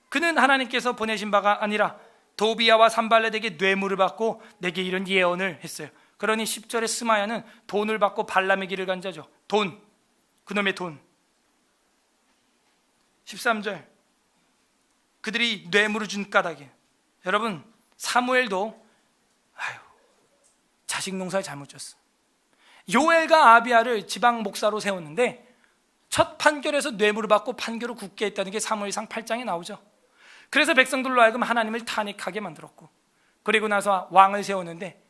그는 하나님께서 보내신 바가 아니라 도비야와 산발렛에게 뇌물을 받고 내게 이런 예언을 했어요. 그러니 10절에 스마야는 돈을 받고 발람의 길을 간 자죠. 돈, 그놈의 돈. 13절 그들이 뇌물을 준 까닭에, 여러분 사무엘도 자식 농사를 잘못 졌어. 요엘과 아비야를 지방 목사로 세웠는데 첫 판결에서 뇌물을 받고 판결을 굳게 했다는 게 사무엘상 8장에 나오죠. 그래서 백성들로 하여금 하나님을 탄핵하게 만들었고, 그리고 나서 왕을 세웠는데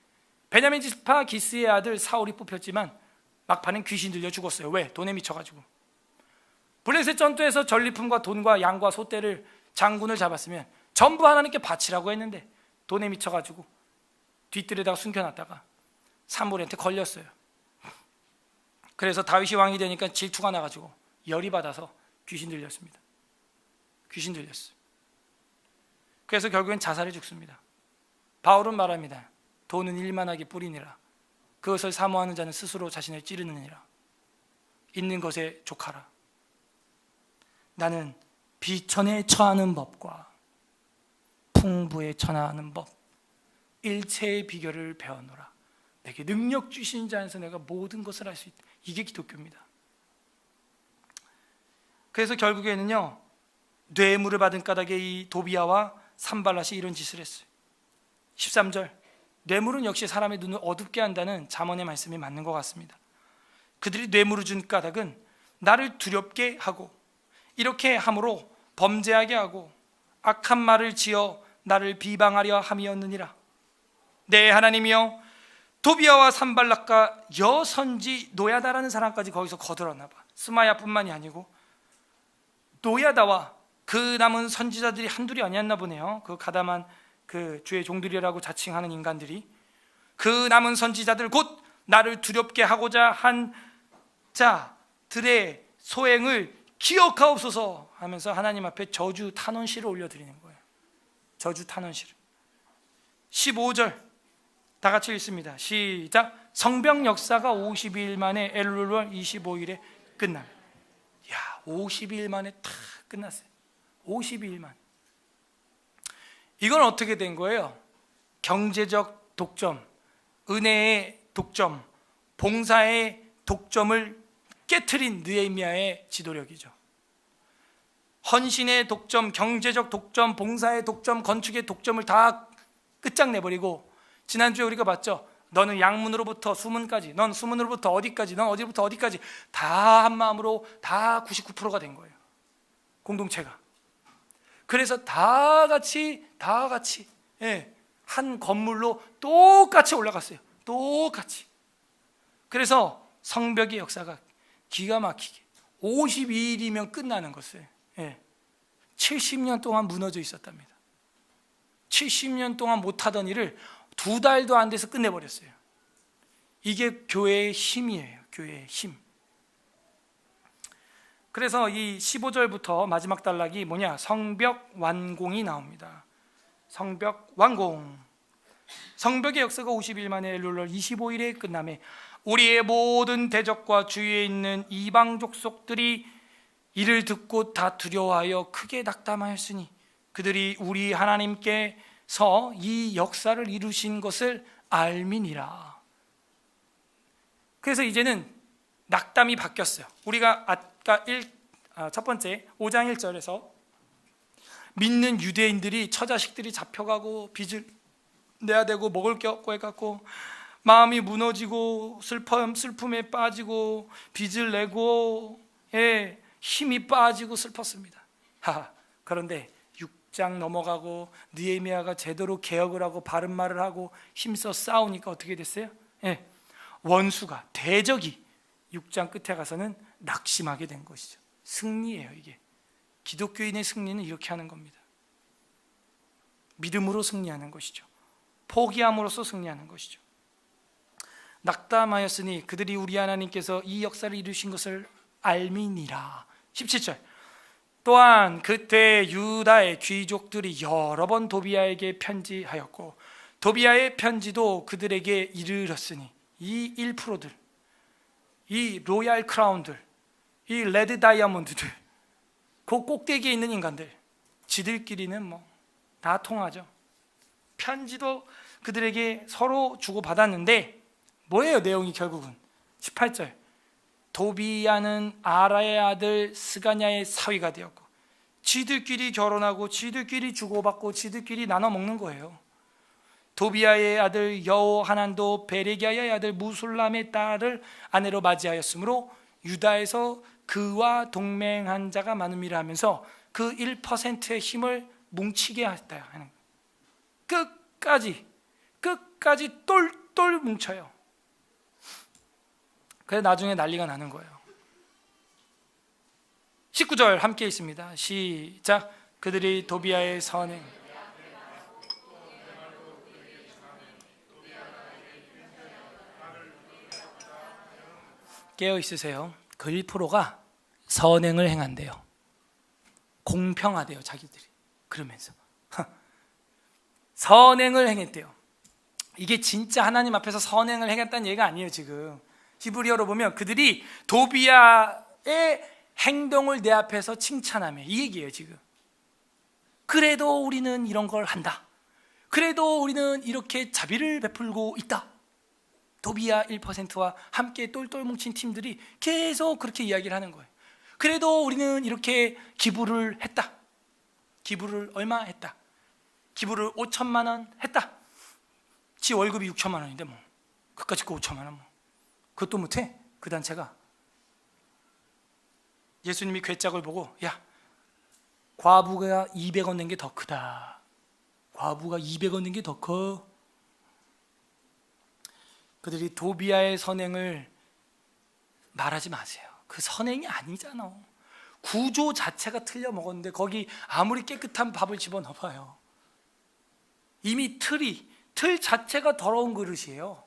베냐민 지파 기스의 아들 사울이 뽑혔지만 막판엔 귀신 들려 죽었어요. 왜? 돈에 미쳐가지고. 블레셋 전투에서 전리품과 돈과 양과 소떼를 장군을 잡았으면 전부 하나님께 바치라고 했는데 돈에 미쳐가지고 뒷뜰에다가 숨겨놨다가 사무엘한테 걸렸어요. 그래서 다윗이 왕이 되니까 질투가 나가지고 열이 받아서 귀신 들렸습니다. 귀신 들렸어요. 그래서 결국엔 자살해 죽습니다. 바울은 말합니다. 돈은 일만하게 뿌리니라. 그것을 사모하는 자는 스스로 자신을 찌르느니라. 있는 것에 족하라. 나는 비천에 처하는 법과 풍부에 처하는 법, 일체의 비결을 배웠노라. 내게 능력 주신 자 안에서 내가 모든 것을 할 수 있다. 이게 기독교입니다. 그래서 결국에는요, 뇌물을 받은 까닭에 이 도비야와 산발랏이 이런 짓을 했어요. 13절 뇌물은 역시 사람의 눈을 어둡게 한다는 잠언의 말씀이 맞는 것 같습니다. 그들이 뇌물을 준 까닭은 나를 두렵게 하고 이렇게 함으로 범죄하게 하고 악한 말을 지어 나를 비방하려 함이었느니라. 내 하나님이여, 도비야와 산발락과 여선지 노야다라는 사람까지 거기서 거들었나 봐. 스마야뿐만이 아니고 노야다와 그 남은 선지자들이 한둘이 아니었나 보네요. 그 가담한 그 주의 종들이라고 자칭하는 인간들이, 그 남은 선지자들 곧 나를 두렵게 하고자 한 자들의 소행을 기억하옵소서 하면서 하나님 앞에 저주 탄원시를 올려드리는 거예요. 저주 탄원시를. 15절 다 같이 읽습니다. 시작. 성벽 역사가 52일 만에 엘룰월 25일에 끝나. 52일 만에 탁 끝났어요. 52일만. 이건 어떻게 된 거예요? 경제적 독점, 은혜의 독점, 봉사의 독점을 깨트린 느헤미야의 지도력이죠. 헌신의 독점, 경제적 독점, 봉사의 독점, 건축의 독점을 다 끝장내버리고, 지난주에 우리가 봤죠. 너는 양문으로부터 수문까지, 넌 수문으로부터 어디까지, 넌 어디부터 어디까지 다 한마음으로 다 99%가 된 거예요. 공동체가. 그래서 다 같이 한 건물로 똑같이 올라갔어요. 똑같이. 그래서 성벽의 역사가 기가 막히게 52일이면 끝나는 것을 70년 동안 무너져 있었답니다. 70년 동안 못하던 일을 2달도 안 돼서 끝내버렸어요. 이게 교회의 힘이에요. 교회의 힘. 그래서 이 15절부터 마지막 단락이 뭐냐? 성벽 완공이 나옵니다. 성벽 완공. 성벽의 역사가 50일 만에 엘룰월 25일에 끝남에 우리의 모든 대적과 주위에 있는 이방 족속들이 이를 듣고 다 두려워하여 크게 낙담하였으니 그들이 우리 하나님께서 이 역사를 이루신 것을 알미니라. 그래서 이제는 낙담이 바뀌었어요. 우리가 아까 첫 번째 5장 1절에서 믿는 유대인들이 처자식들이 잡혀가고 빚을 내야 되고 먹을 게 없고 해갖고 마음이 무너지고 슬픔에 빠지고 빚을 내고 힘이 빠지고 슬펐습니다. 그런데 6장 넘어가고 느헤미야가 제대로 개혁을 하고 바른 말을 하고 힘써 싸우니까 어떻게 됐어요? 원수가, 대적이 6장 끝에 가서는 낙심하게 된 것이죠. 승리예요. 기독교인의 승리는 이렇게 하는 겁니다. 믿음으로 승리하는 것이죠. 포기함으로써 승리하는 것이죠. 낙담하였으니 그들이 우리 하나님께서 이 역사를 이루신 것을 알미니라. 17절. 또한 그때 유다의 귀족들이 여러 번 도비아에게 편지하였고 도비아의 편지도 그들에게 이르렀으니 이 1%들, 이 로얄 크라운들, 이 레드 다이아몬드들, 그 꼭대기에 있는 인간들, 지들끼리는 뭐 다 통하죠. 편지도 그들에게 서로 주고받았는데 뭐예요 내용이? 결국은 18절. 도비야는 아라의 아들 스가냐의 사위가 되었고 지들끼리 결혼하고 지들끼리 주고받고 지들끼리 나눠 먹는 거예요. 도비야의 아들 여호하난도 베레기야의 아들 무술람의 딸을 아내로 맞이하였으므로 유다에서 그와 동맹한 자가 많음이라 하면서 그 1%의 힘을 뭉치게 했다 하는 거예요. 끝까지 똘똘 뭉쳐요. 그래서 나중에 난리가 나는 거예요. 19절 함께 있습니다. 시작. 그들이 도비아의 선행 깨어 있으세요. 그 1%가 선행을 행한대요. 공평하대요 자기들이. 그러면서 선행을 행했대요. 이게 진짜 하나님 앞에서 선행을 행했다는 얘기가 아니에요. 지금 히브리어로 보면 그들이 도비아의 행동을 내 앞에서 칭찬하며 이 얘기예요. 지금 그래도 우리는 이런 걸 한다. 그래도 우리는 이렇게 자비를 베풀고 있다. 도비아 1%와 함께 똘똘 뭉친 팀들이 계속 그렇게 이야기를 하는 거예요. 그래도 우리는 이렇게 기부를 했다. 기부를 얼마 했다. 기부를 5천만 원 했다. 지 월급이 6천만 원인데 뭐 그까짓 거 5천만 원 뭐 그것도 못해. 그 단체가. 예수님이 괴짝을 보고 야 과부가 200원 낸 게 더 크다. 과부가 200원 낸 게 더 커. 그들이 도비아의 선행을 말하지 마세요. 그 선행이 아니잖아. 구조 자체가 틀려 먹었는데 거기 아무리 깨끗한 밥을 집어넣어봐요. 이미 틀 자체가 더러운 그릇이에요.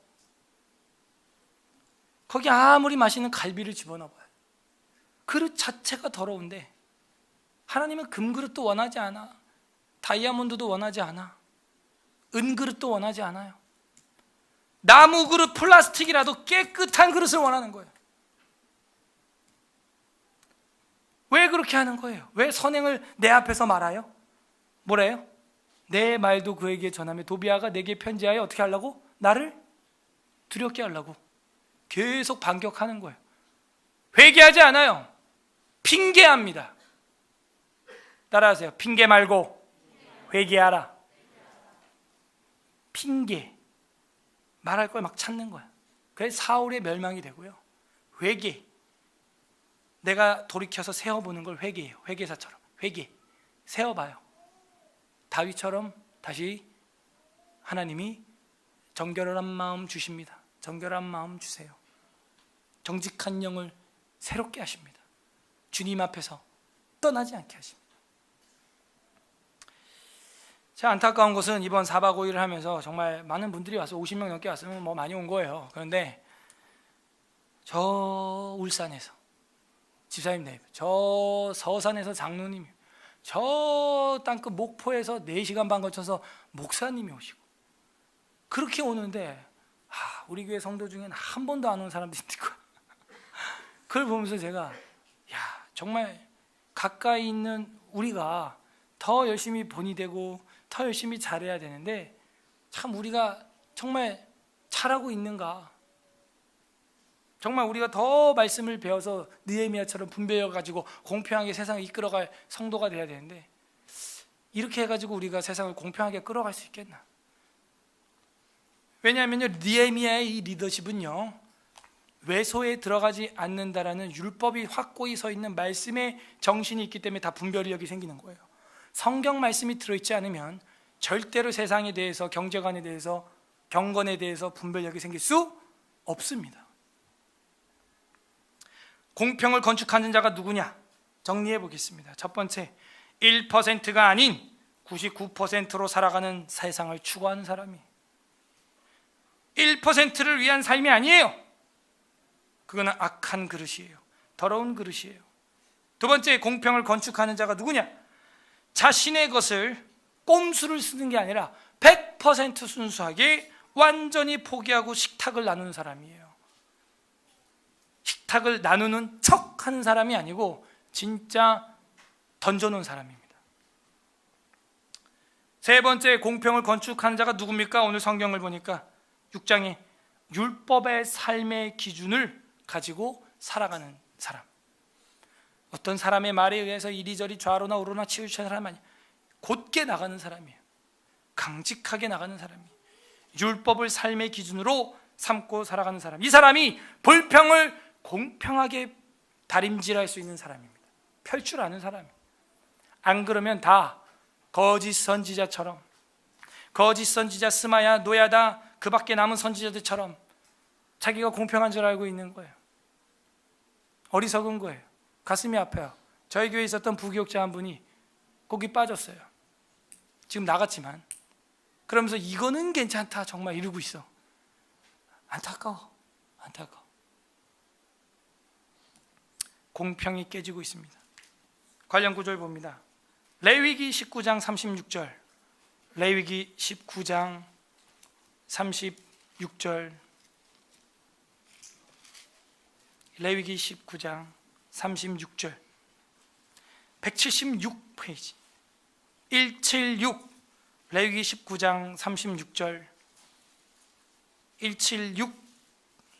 거기 아무리 맛있는 갈비를 집어넣어봐요. 그릇 자체가 더러운데 하나님은 금그릇도 원하지 않아. 다이아몬드도 원하지 않아. 은그릇도 원하지 않아요. 나무 그릇, 플라스틱이라도 깨끗한 그릇을 원하는 거예요. 왜 그렇게 하는 거예요? 왜 선행을 내 앞에서 말아요? 뭐래요? 내 말도 그에게 전하며 도비아가 내게 편지하여 어떻게 하려고? 나를 두렵게 하려고 계속 반격하는 거예요. 회개하지 않아요. 핑계합니다. 따라하세요. 핑계 말고 회개하라. 핑계 말할 걸 막 찾는 거야. 그래서 사울의 멸망이 되고요. 회개, 내가 돌이켜서 세어보는 걸 회개해요. 회개사처럼 회개 세어봐요. 다윗처럼 다시 하나님이 정결한 마음 주십니다. 정결한 마음 주세요. 정직한 영을 새롭게 하십니다. 주님 앞에서 떠나지 않게 하십니다. 제 안타까운 것은 이번 4박 5일을 하면서 정말 많은 분들이 와서 50명 넘게 왔으면 뭐 많이 온 거예요. 그런데 저 울산에서 집사님, 저 서산에서 장로님, 저 땅끝 목포에서 4시간 반 거쳐서 목사님이 오시고 그렇게 오는데 우리 교회 성도 중에는 한 번도 안 온 사람들이 있고 그걸 보면서 제가 정말 가까이 있는 우리가 더 열심히 본이 되고 더 열심히 잘해야 되는데 참 우리가 정말 잘하고 있는가? 정말 우리가 더 말씀을 배워서 느헤미야처럼 분배해가지고 공평하게 세상을 이끌어갈 성도가 돼야 되는데 이렇게 해가지고 우리가 세상을 공평하게 끌어갈 수 있겠나? 왜냐하면요, 느헤미야의 이 리더십은요, 외소에 들어가지 않는다라는 율법이 확고히 서 있는 말씀의 정신이 있기 때문에 다 분별력이 생기는 거예요. 성경 말씀이 들어있지 않으면 절대로 세상에 대해서, 경제관에 대해서, 경건에 대해서 분별력이 생길 수 없습니다. 공평을 건축하는 자가 누구냐? 정리해 보겠습니다. 첫 번째, 1%가 아닌 99%로 살아가는 세상을 추구하는 사람이 1%를 위한 삶이 아니에요. 그거는 악한 그릇이에요. 더러운 그릇이에요. 두 번째, 공평을 건축하는 자가 누구냐? 자신의 것을 꼼수를 쓰는 게 아니라 100% 순수하게 완전히 포기하고 식탁을 나누는 사람이에요. 식탁을 나누는 척 하는 사람이 아니고 진짜 던져놓은 사람입니다. 세 번째, 공평을 건축하는 자가 누굽니까? 오늘 성경을 보니까 6장에 율법의 삶의 기준을 가지고 살아가는 사람. 어떤 사람의 말에 의해서 이리저리 좌로나 우로나 치우치는 사람 아니에요. 곧게 나가는 사람이에요. 강직하게 나가는 사람이에요. 율법을 삶의 기준으로 삼고 살아가는 사람. 이 사람이 불평을 공평하게 다림질할 수 있는 사람입니다. 펼 줄 아는 사람이에요. 안 그러면 다 거짓 선지자처럼, 거짓 선지자 스마야, 노야다, 그 밖에 남은 선지자들처럼 자기가 공평한 줄 알고 있는 거예요. 어리석은 거예요. 가슴이 아파요. 저희 교회에 있었던 부교육자 한 분이 거기 빠졌어요. 지금 나갔지만 그러면서 이거는 괜찮다 정말 이러고 있어. 안타까워. 공평이 깨지고 있습니다. 관련 구절 봅니다. 레위기 19장 36절, 레위기 19장 36절, 레위기 19장 36절, 176페이지 176, 레위기 19장 36절, 176,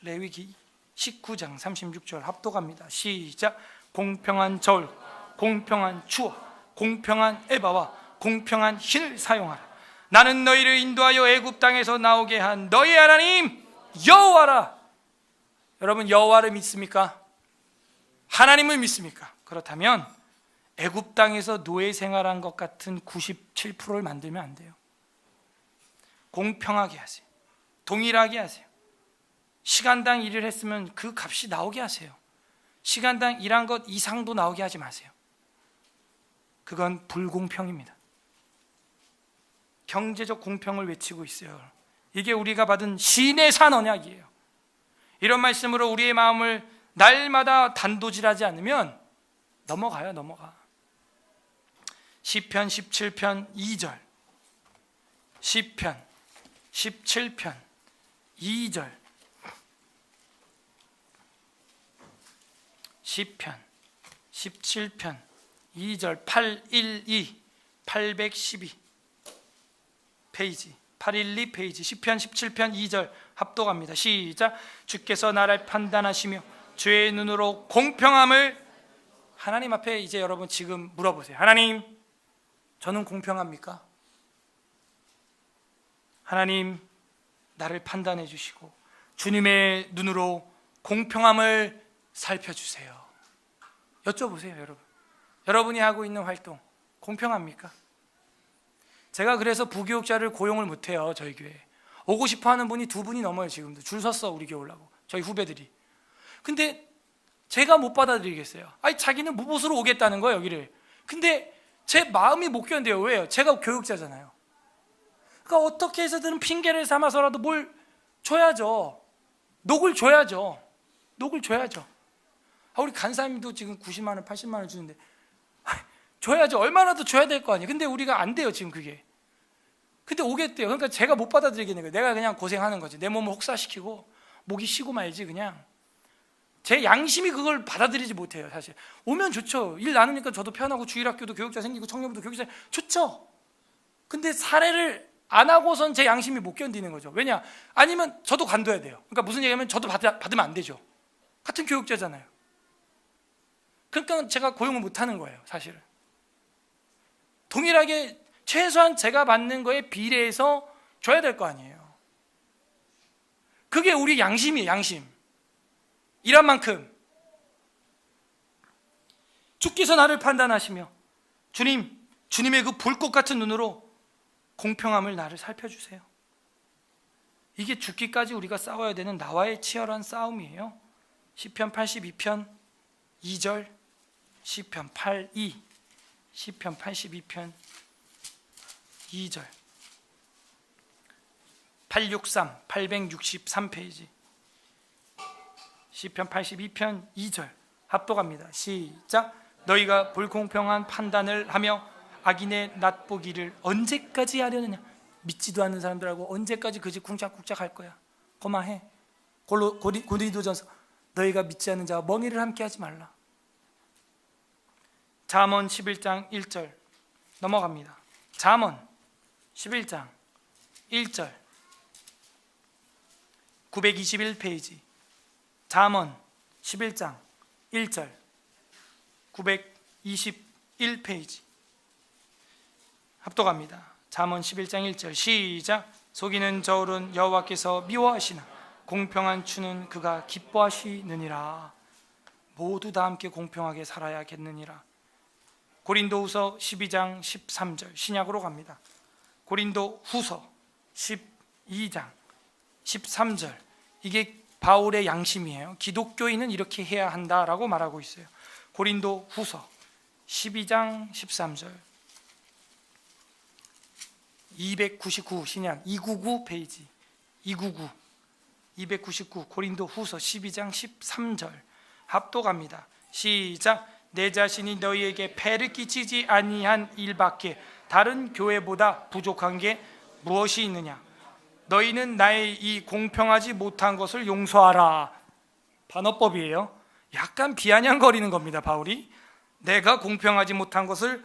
레위기 19장 36절 합독합니다. 시작. 공평한 저울, 공평한 추억, 공평한 에바와 공평한 흰을 사용하라. 나는 너희를 인도하여 애굽 땅에서 나오게 한 너희 하나님 여호와라. 여러분, 여호와를 믿습니까? 하나님을 믿습니까? 그렇다면 애굽 땅에서 노예 생활한 것 같은 97%를 만들면 안 돼요. 공평하게 하세요. 동일하게 하세요. 시간당 일을 했으면 그 값이 나오게 하세요. 시간당 일한 것 이상도 나오게 하지 마세요. 그건 불공평입니다. 경제적 공평을 외치고 있어요. 이게 우리가 받은 신의 산 언약이에요. 이런 말씀으로 우리의 마음을 날마다 단도질하지 않으면 넘어가. 시편 17편 2절, 시편 17편 2절, 시편 17편 2절, 812, 812 페이지, 812 페이지, 시편 17편 2절 합독합니다. 시작. 주께서 나를 판단하시며 주의 눈으로 공평함을, 하나님 앞에 이제 여러분 지금 물어보세요. 하나님, 저는 공평합니까? 하나님, 나를 판단해 주시고 주님의 눈으로 공평함을 살펴주세요. 여쭤보세요. 여러분이 하고 있는 활동 공평합니까? 제가 그래서 부교육자를 고용을 못해요. 저희 교회에 오고 싶어 하는 분이 2분이 넘어요. 지금도 줄 섰어. 우리 교회 오려고, 저희 후배들이. 근데 제가 못 받아들이겠어요. 아니, 자기는 무보수로 오겠다는 거예요, 여기를. 근데 제 마음이 못 견뎌요. 왜요? 제가 교육자잖아요. 그러니까 어떻게 해서든 핑계를 삼아서라도 뭘 줘야죠. 녹을 줘야죠. 우리 간사님도 지금 90만 원, 80만 원 주는데 줘야죠. 얼마라도 줘야 될 거 아니에요. 근데 우리가 안 돼요, 지금 그게. 근데 오겠대요. 그러니까 제가 못 받아들이겠는 거예요. 내가 그냥 고생하는 거지. 내 몸을 혹사시키고 목이 쉬고 말지. 그냥 제 양심이 그걸 받아들이지 못해요. 사실 오면 좋죠. 일 나누니까 저도 편하고 주일학교도 교육자 생기고 청년부도 교육자 좋죠. 근데 사례를 안 하고선 제 양심이 못 견디는 거죠. 왜냐? 아니면 저도 관둬야 돼요. 그러니까 무슨 얘기하면 저도 받으면 안 되죠. 같은 교육자잖아요. 그러니까 제가 고용을 못 하는 거예요, 사실은. 동일하게 최소한 제가 받는 거에 비례해서 줘야 될 거 아니에요. 그게 우리 양심이에요, 양심. 일한 만큼. 주께서 나를 판단하시며 주님의 그 불꽃 같은 눈으로 공평함을 나를 살펴주세요. 이게 죽기까지 우리가 싸워야 되는 나와의 치열한 싸움이에요. 시편 82편 2절, 시편 82, 시편 82편 2절, 863페이지, 시편 82편 2절 합독합니다. 시작. 너희가 불공평한 판단을 하며 악인의 낫보기를 언제까지 하려느냐. 믿지도 않는 사람들하고 언제까지 그 집 쿵짝쿵짝 할 거야. 그만해. 고린도전서 너희가 믿지 않는 자와 멍에를 함께 하지 말라. 잠언 11장 1절 넘어갑니다. 잠언 11장 1절 921페이지, 잠언 11장 1절 921페이지 합독합니다. 잠언 11장 1절 시작. 속이는 저울은 여호와께서 미워하시나 공평한 추는 그가 기뻐하시느니라. 모두 다 함께 공평하게 살아야겠느니라. 고린도후서 12장 13절 신약으로 갑니다. 고린도후서 12장 13절, 이게 바울의 양심이에요. 기독교인은 이렇게 해야 한다라고 말하고 있어요. 고린도후서 12장 13절 299 신약 299 페이지 299 고린도후서 12장 13절 합독합니다. 시작. 내 자신이 너희에게 폐를 끼치지 아니한 일밖에 다른 교회보다 부족한 게 무엇이 있느냐. 너희는 나의 이 공평하지 못한 것을 용서하라. 반어법이에요. 약간 비아냥거리는 겁니다. 바울이 내가 공평하지 못한 것을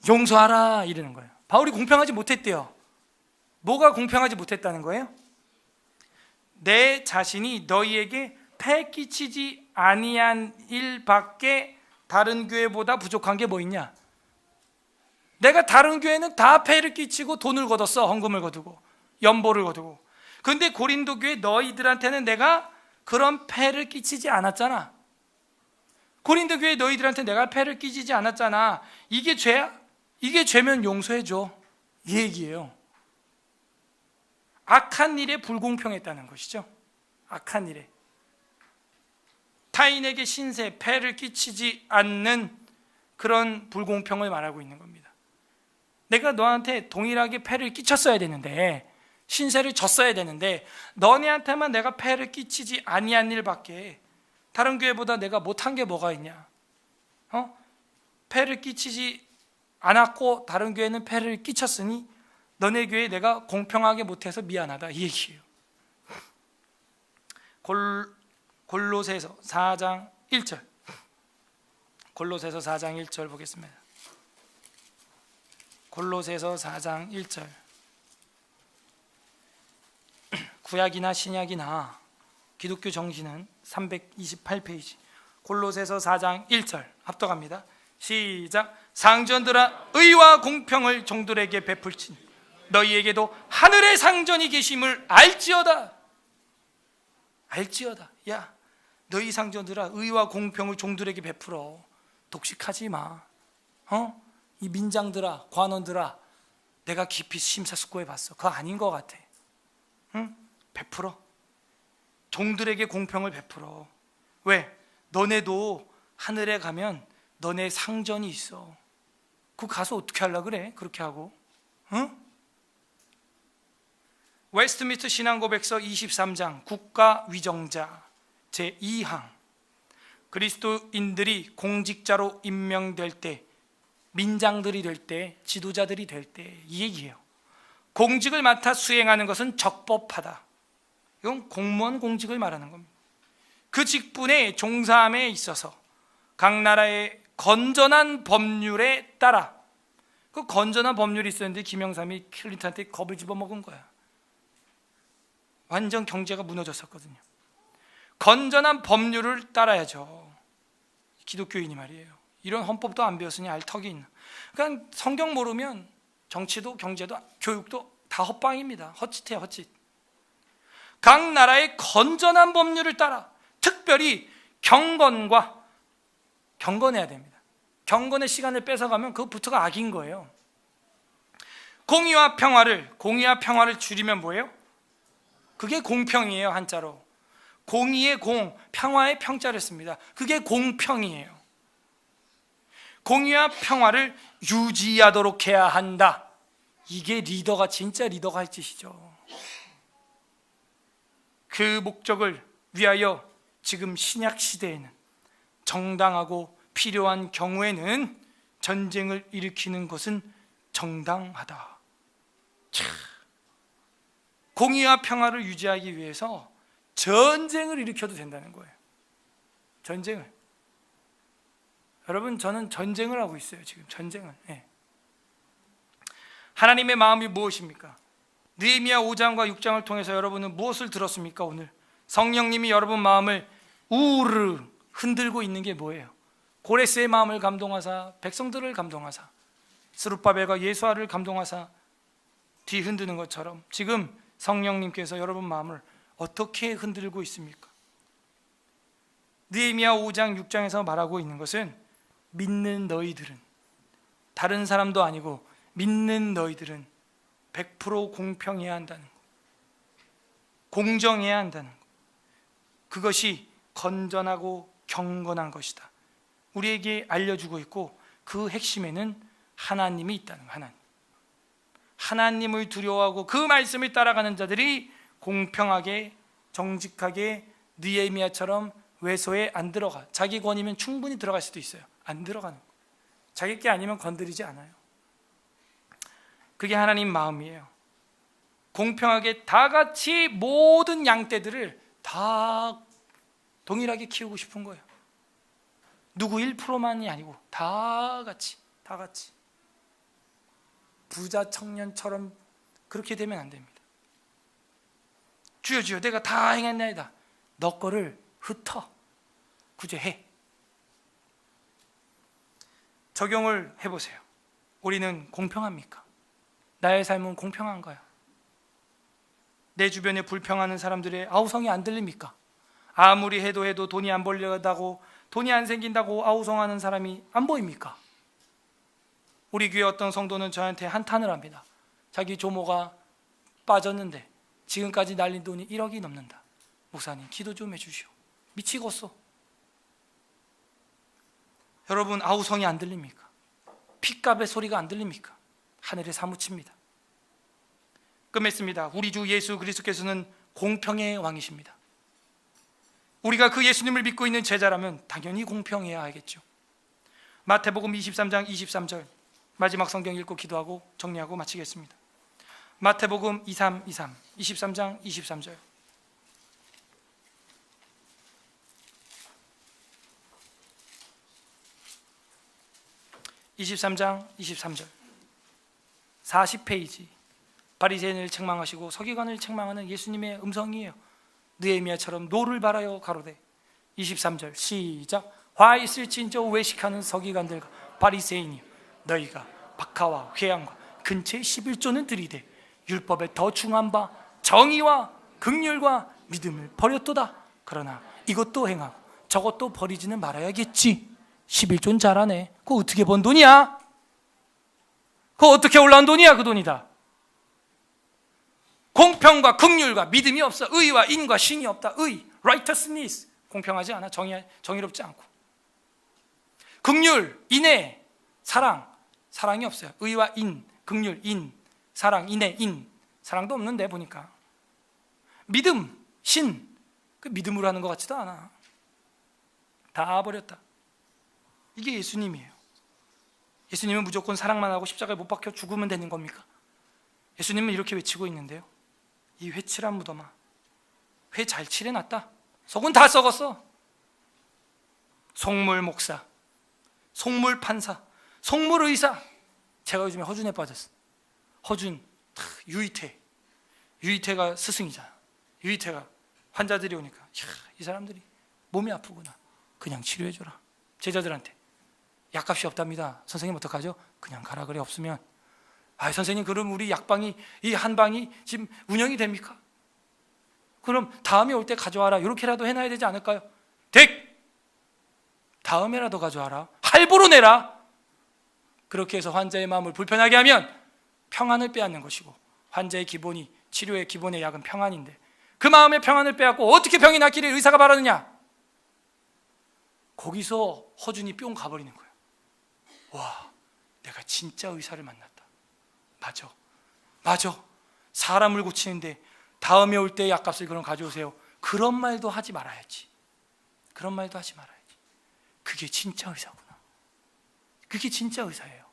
용서하라 이러는 거예요. 바울이 공평하지 못했대요. 뭐가 공평하지 못했다는 거예요? 내 자신이 너희에게 폐 끼치지 아니한 일밖에 다른 교회보다 부족한 게 뭐 있냐. 내가 다른 교회는 다 폐를 끼치고 돈을 거뒀어. 헌금을 거두고 연보를 거두고. 그런데 고린도 교회 너희들한테는 내가 그런 폐를 끼치지 않았잖아. 고린도 교회 너희들한테 내가 폐를 끼치지 않았잖아. 이게 죄야? 이게 죄면 용서해줘, 이 얘기예요. 악한 일에 불공평했다는 것이죠. 악한 일에 타인에게 신세, 폐를 끼치지 않는 그런 불공평을 말하고 있는 겁니다. 내가 너한테 동일하게 폐를 끼쳤어야 되는데, 신세를 졌어야 되는데, 너네한테만 내가 폐를 끼치지 아니한 일밖에 다른 교회보다 내가 못한 게 뭐가 있냐. 폐를 끼치지 않았고 다른 교회는 폐를 끼쳤으니 너네 교회에 내가 공평하게 못해서 미안하다, 이 얘기예요. 골로새서 4장 1절 골로새서 4장 1절 보겠습니다. 골로새서 4장 1절 구약이나 신약이나 기독교 정신은 328페이지 골로새서 4장 1절 합독합니다. 시작. 상전들아, 의와 공평을 종들에게 베풀진 너희에게도 하늘의 상전이 계심을 알지어다. 알지어다. 야, 너희 상전들아, 의와 공평을 종들에게 베풀어. 독식하지 마. 이 민장들아, 관원들아, 내가 깊이 심사숙고해 봤어. 그거 아닌 것 같아. 응? 베풀어. 종들에게 공평을 베풀어. 왜? 너네도 하늘에 가면 너네 상전이 있어. 그거 가서 어떻게 하려고 그래? 그렇게 하고. 응? 웨스트민스터 신앙고백서 23장 국가위정자 제2항 그리스도인들이 공직자로 임명될 때, 민장들이 될 때, 지도자들이 될 때 이 얘기예요. 공직을 맡아 수행하는 것은 적법하다. 이건 공무원 공직을 말하는 겁니다. 그 직분에 종사함에 있어서 각 나라의 건전한 법률에 따라, 그 건전한 법률이 있었는데 김영삼이 클린턴한테 겁을 집어먹은 거야. 완전 경제가 무너졌었거든요. 건전한 법률을 따라야죠. 기독교인이 말이에요. 이런 헌법도 안 배웠으니 알 턱이 있나. 그러니까 성경 모르면 정치도 경제도 교육도 다 헛방입니다. 헛짓해, 헛짓. 각 나라의 건전한 법률을 따라, 특별히 경건해야 됩니다. 경건의 시간을 뺏어가면 그것부터가 악인 거예요. 공의와 평화를 줄이면 뭐예요? 그게 공평이에요. 한자로 공의의 공, 평화의 평자를 씁니다. 그게 공평이에요. 공의와 평화를 유지하도록 해야 한다. 이게 리더가, 진짜 리더가 할 짓이죠. 그 목적을 위하여 지금 신약 시대에는 정당하고 필요한 경우에는 전쟁을 일으키는 것은 정당하다. 공의와 평화를 유지하기 위해서 전쟁을 일으켜도 된다는 거예요. 전쟁을. 여러분, 저는 전쟁을 하고 있어요. 지금 전쟁을. 네. 하나님의 마음이 무엇입니까? 느헤미야 5장과 6장을 통해서 여러분은 무엇을 들었습니까? 오늘 성령님이 여러분 마음을 우르르 흔들고 있는 게 뭐예요? 고레스의 마음을 감동하사 백성들을 감동하사 스룹바벨과 예수아를 감동하사 뒤흔드는 것처럼 지금 성령님께서 여러분 마음을 어떻게 흔들고 있습니까? 느헤미야 5장 6장에서 말하고 있는 것은 믿는 너희들은, 다른 사람도 아니고 믿는 너희들은 100% 공평해야 한다는 것, 공정해야 한다는 것, 그것이 건전하고 경건한 것이다. 우리에게 알려주고 있고 그 핵심에는 하나님이 있다는 것. 하나님을 두려워하고 그 말씀을 따라가는 자들이 공평하게 정직하게 느헤미야처럼 외소에 안 들어가. 자기 권이면 충분히 들어갈 수도 있어요. 안 들어가는 거. 자기 게 아니면 건드리지 않아요. 그게 하나님 마음이에요. 공평하게 다 같이 모든 양떼들을 다 동일하게 키우고 싶은 거예요. 누구 1%만이 아니고 다 같이. 부자 청년처럼 그렇게 되면 안 됩니다. 주여 주여 내가 다 행했나이다. 너 거를 흩어 구제해. 적용을 해보세요. 우리는 공평합니까? 나의 삶은 공평한가요? 내 주변에 불평하는 사람들의 아우성이 안 들립니까? 아무리 해도 돈이 안 벌려다고, 돈이 안 생긴다고 아우성하는 사람이 안 보입니까? 우리 교회 어떤 성도는 저한테 한탄을 합니다. 자기 조모가 빠졌는데 지금까지 날린 돈이 1억이 넘는다. 목사님 기도 좀 해주시오. 미치겠어. 여러분 아우성이 안 들립니까? 핏값의 소리가 안 들립니까? 하늘에 사무칩니다. 끝맺습니다. 우리 주 예수 그리스도께서는 공평의 왕이십니다. 우리가 그 예수님을 믿고 있는 제자라면 당연히 공평해야 하겠죠. 마태복음 23장 23절 마지막 성경 읽고 기도하고 정리하고 마치겠습니다. 마태복음 23장 23절. (23장 23절) 40페이지. 바리새인을 책망하시고 서기관을 책망하는 예수님의 음성이에요. 느헤미야처럼 노를 바라여 가로되. 23절 시작. 화 있을진저 외식하는 서기관들과 바리새인이여, 너희가 박하와 회양과 근처의 11조는 들이되 율법에 더 중한 바 정의와 긍휼과 믿음을 버렸도다. 그러나 이것도 행하고 저것도 버리지는 말아야겠지. 11조는 잘하네. 그거 어떻게 번 돈이야? 그거 어떻게 올라온 돈이야? 그 돈이다. 공평과 긍휼과 믿음이 없어. 의와 인과 신이 없다. 의, righteousness, 공평하지 않아. 정의롭지 않고. 긍휼, 인애, 사랑이 없어요. 의와 인, 긍휼, 인, 사랑, 인애, 인, 사랑도 없는데 보니까. 믿음, 신, 그 믿음으로 하는 것 같지도 않아. 다 버렸다. 이게 예수님이에요. 예수님은 무조건 사랑만 하고 십자가에 못 박혀 죽으면 되는 겁니까? 예수님은 이렇게 외치고 있는데요. 이 회칠한 무덤아, 회 잘 칠해놨다. 속은 다 썩었어. 속물 목사, 속물 판사, 속물 의사. 제가 요즘에 허준에 빠졌어. 허준, 유이태가 스승이잖아. 유이태가 환자들이 오니까 이 사람들이 몸이 아프구나. 그냥 치료해줘라. 제자들한테 약값이 없답니다. 선생님 어떡하죠? 그냥 가라 그래. 없으면 선생님 그럼 우리 약방이, 이 한방이 지금 운영이 됩니까? 그럼 다음에 올 때 가져와라. 이렇게라도 해놔야 되지 않을까요? 다음에라도 가져와라. 할부로 내라. 그렇게 해서 환자의 마음을 불편하게 하면 평안을 빼앗는 것이고, 환자의 기본이, 치료의 기본의 약은 평안인데 그 마음의 평안을 빼앗고 어떻게 병이 낫기를 의사가 바라느냐? 거기서 허준이 뿅 가버리는 거예요. 와, 내가 진짜 의사를 만났다. 맞아. 사람을 고치는데 다음에 올 때 약값을 그럼 가져오세요. 그런 말도 하지 말아야지. 그게 진짜 의사구나. 그게 진짜 의사예요.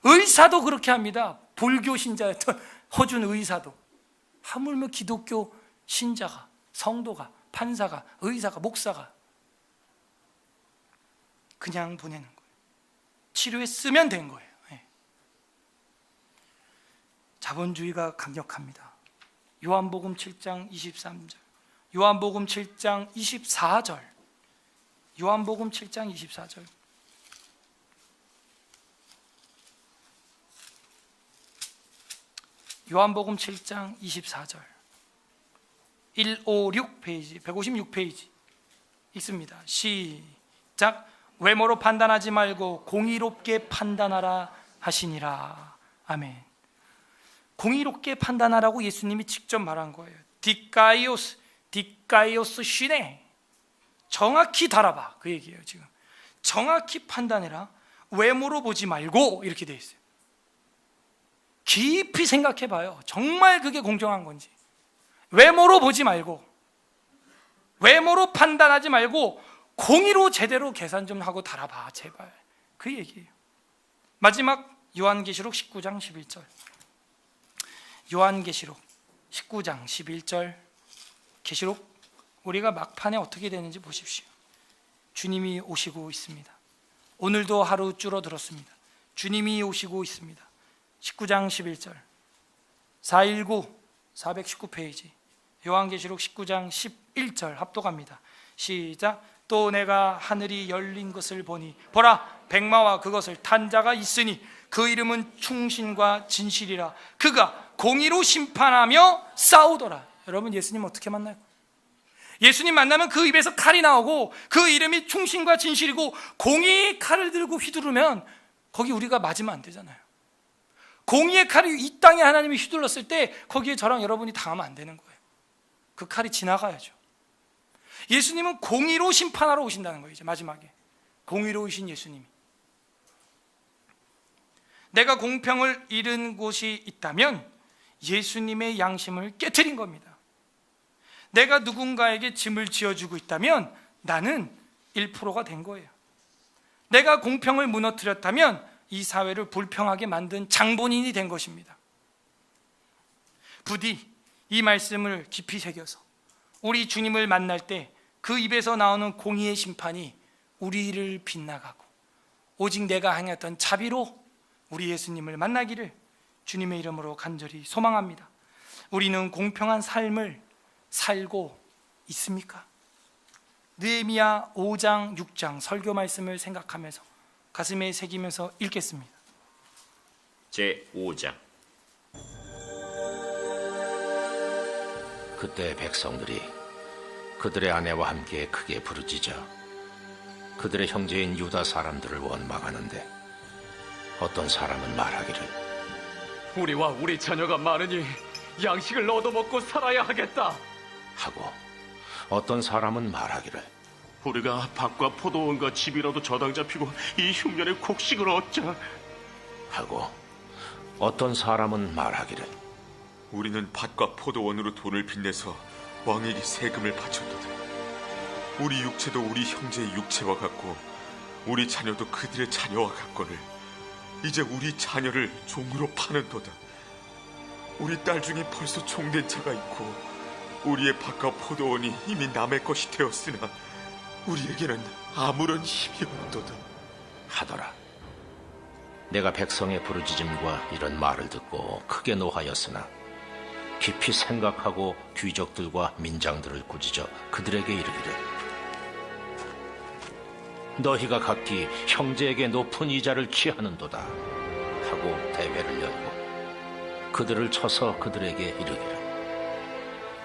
의사도 그렇게 합니다. 불교 신자였던 허준 의사도, 하물며 기독교 신자가, 성도가, 판사가, 의사가, 목사가 그냥 보내는 거예요. 치료에 쓰면 된 거예요. 자본주의가 강력합니다. 요한복음 7장 23절, 요한복음 7장 24절, 요한복음 7장 24절. 요한복음 7장 24절 156페이지 156페이지 있습니다. 시작. 외모로 판단하지 말고 공의롭게 판단하라 하시니라. 아멘. 공의롭게 판단하라고 예수님이 직접 말한 거예요. 디카이오스 시네. 정확히 달아봐, 그 얘기예요. 지금 정확히 판단해라. 외모로 보지 말고, 이렇게 돼 있어요. 깊이 생각해 봐요. 정말 그게 공정한 건지. 외모로 보지 말고, 외모로 판단하지 말고 공의로 제대로 계산 좀 하고 달아봐, 제발. 그 얘기예요. 마지막 요한계시록 19장 11절. 요한계시록 19장 11절. 계시록 우리가 막판에 어떻게 되는지 보십시오. 주님이 오시고 있습니다. 오늘도 하루 줄어들었습니다. 주님이 오시고 있습니다. 19장 11절 419페이지 요한계시록 19장 11절 합독합니다. 시작. 또 내가 하늘이 열린 것을 보니 보라, 백마와 그것을 탄 자가 있으니 그 이름은 충신과 진실이라. 그가 공의로 심판하며 싸우더라. 여러분, 예수님 어떻게 만나요? 예수님 만나면 그 입에서 칼이 나오고 그 이름이 충신과 진실이고, 공의의 칼을 들고 휘두르면 거기 우리가 맞으면 안 되잖아요. 공의의 칼이 이 땅에 하나님이 휘둘렀을 때 거기에 저랑 여러분이 당하면 안 되는 거예요. 그 칼이 지나가야죠. 예수님은 공의로 심판하러 오신다는 거예요. 이제 마지막에 공의로우신 예수님이. 내가 공평을 잃은 곳이 있다면 예수님의 양심을 깨트린 겁니다. 내가 누군가에게 짐을 지어주고 있다면 나는 1%가 된 거예요. 내가 공평을 무너뜨렸다면 이 사회를 불평하게 만든 장본인이 된 것입니다. 부디 이 말씀을 깊이 새겨서 우리 주님을 만날 때 그 입에서 나오는 공의의 심판이 우리를 빗나가고 오직 내가 행했던 자비로 우리 예수님을 만나기를 주님의 이름으로 간절히 소망합니다. 우리는 공평한 삶을 살고 있습니까? 느헤미야 5장 6장 설교 말씀을 생각하면서 가슴에 새기면서 읽겠습니다. 제5장. 그때 백성들이 그들의 아내와 함께 크게 부르짖어 그들의 형제인 유다 사람들을 원망하는데 어떤 사람은 말하기를 우리와 우리 자녀가 많으니 양식을 얻어먹고 살아야 하겠다 하고, 어떤 사람은 말하기를 우리가 밭과 포도원과 집이라도 저당 잡히고 이 흉년에 곡식을 얻자 하고, 어떤 사람은 말하기를 우리는 밭과 포도원으로 돈을 빚내서 왕에게 세금을 바쳤도다. 우리 육체도 우리 형제의 육체와 같고 우리 자녀도 그들의 자녀와 같거늘 이제 우리 자녀를 종으로 파는도다. 우리 딸 중에 벌써 종된 자가 있고 우리의 밭과 포도원이 이미 남의 것이 되었으나 우리에게는 아무런 힘이 없도다 하더라. 내가 백성의 부르짖음과 이런 말을 듣고 크게 노하였으나 깊이 생각하고 귀족들과 민장들을 꾸짖어 그들에게 이르기를 너희가 각기 형제에게 높은 이자를 취하는도다 하고 대회를 열고 그들을 쳐서 그들에게 이르기를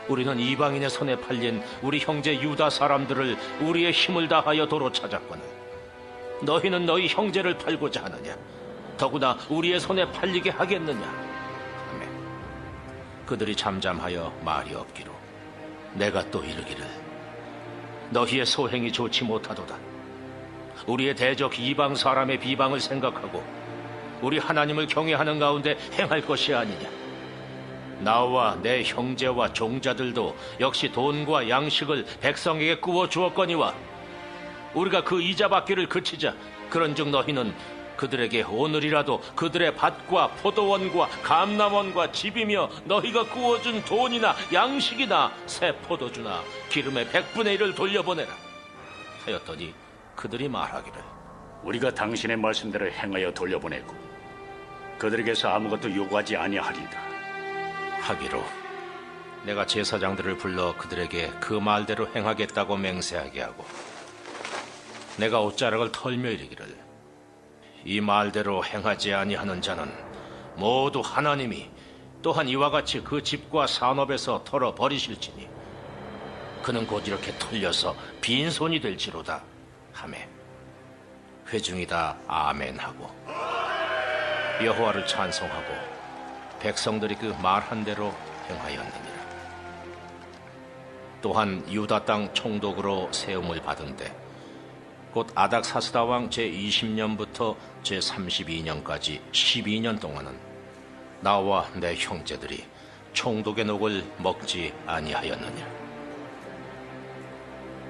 우리는 이방인의 손에 팔린 우리 형제 유다 사람들을 우리의 힘을 다하여 도로 찾았거늘 너희는 너희 형제를 팔고자 하느냐? 더구나 우리의 손에 팔리게 하겠느냐? 그들이 잠잠하여 말이 없기로 내가 또 이르기를 너희의 소행이 좋지 못하도다. 우리의 대적 이방 사람의 비방을 생각하고 우리 하나님을 경외하는 가운데 행할 것이 아니냐. 나와 내 형제와 종자들도 역시 돈과 양식을 백성에게 꾸어 주었거니와 우리가 그 이자 받기를 그치자. 그런즉 너희는 그들에게 오늘이라도 그들의 밭과 포도원과 감람원과 집이며 너희가 구워준 돈이나 양식이나 새 포도주나 기름의 100분의 1을 돌려보내라 하였더니 그들이 말하기를 우리가 당신의 말씀대로 행하여 돌려보내고 그들에게서 아무것도 요구하지 아니하리이다. 하기로 내가 제사장들을 불러 그들에게 그 말대로 행하겠다고 맹세하게 하고 내가 옷자락을 털며 이르기를 이 말대로 행하지 아니하는 자는 모두 하나님이 또한 이와 같이 그 집과 산업에서 털어 버리실지니 그는 곧 이렇게 털려서 빈손이 될지로다 하매 회중이 다 아멘하고 여호와를 찬송하고 백성들이 그 말한 대로 행하였느니라. 또한 유다 땅 총독으로 세움을 받은데 곧 아닥사스다 왕 제20년부터 제32년까지 12년 동안은 나와 내 형제들이 총독의 녹을 먹지 아니하였느냐.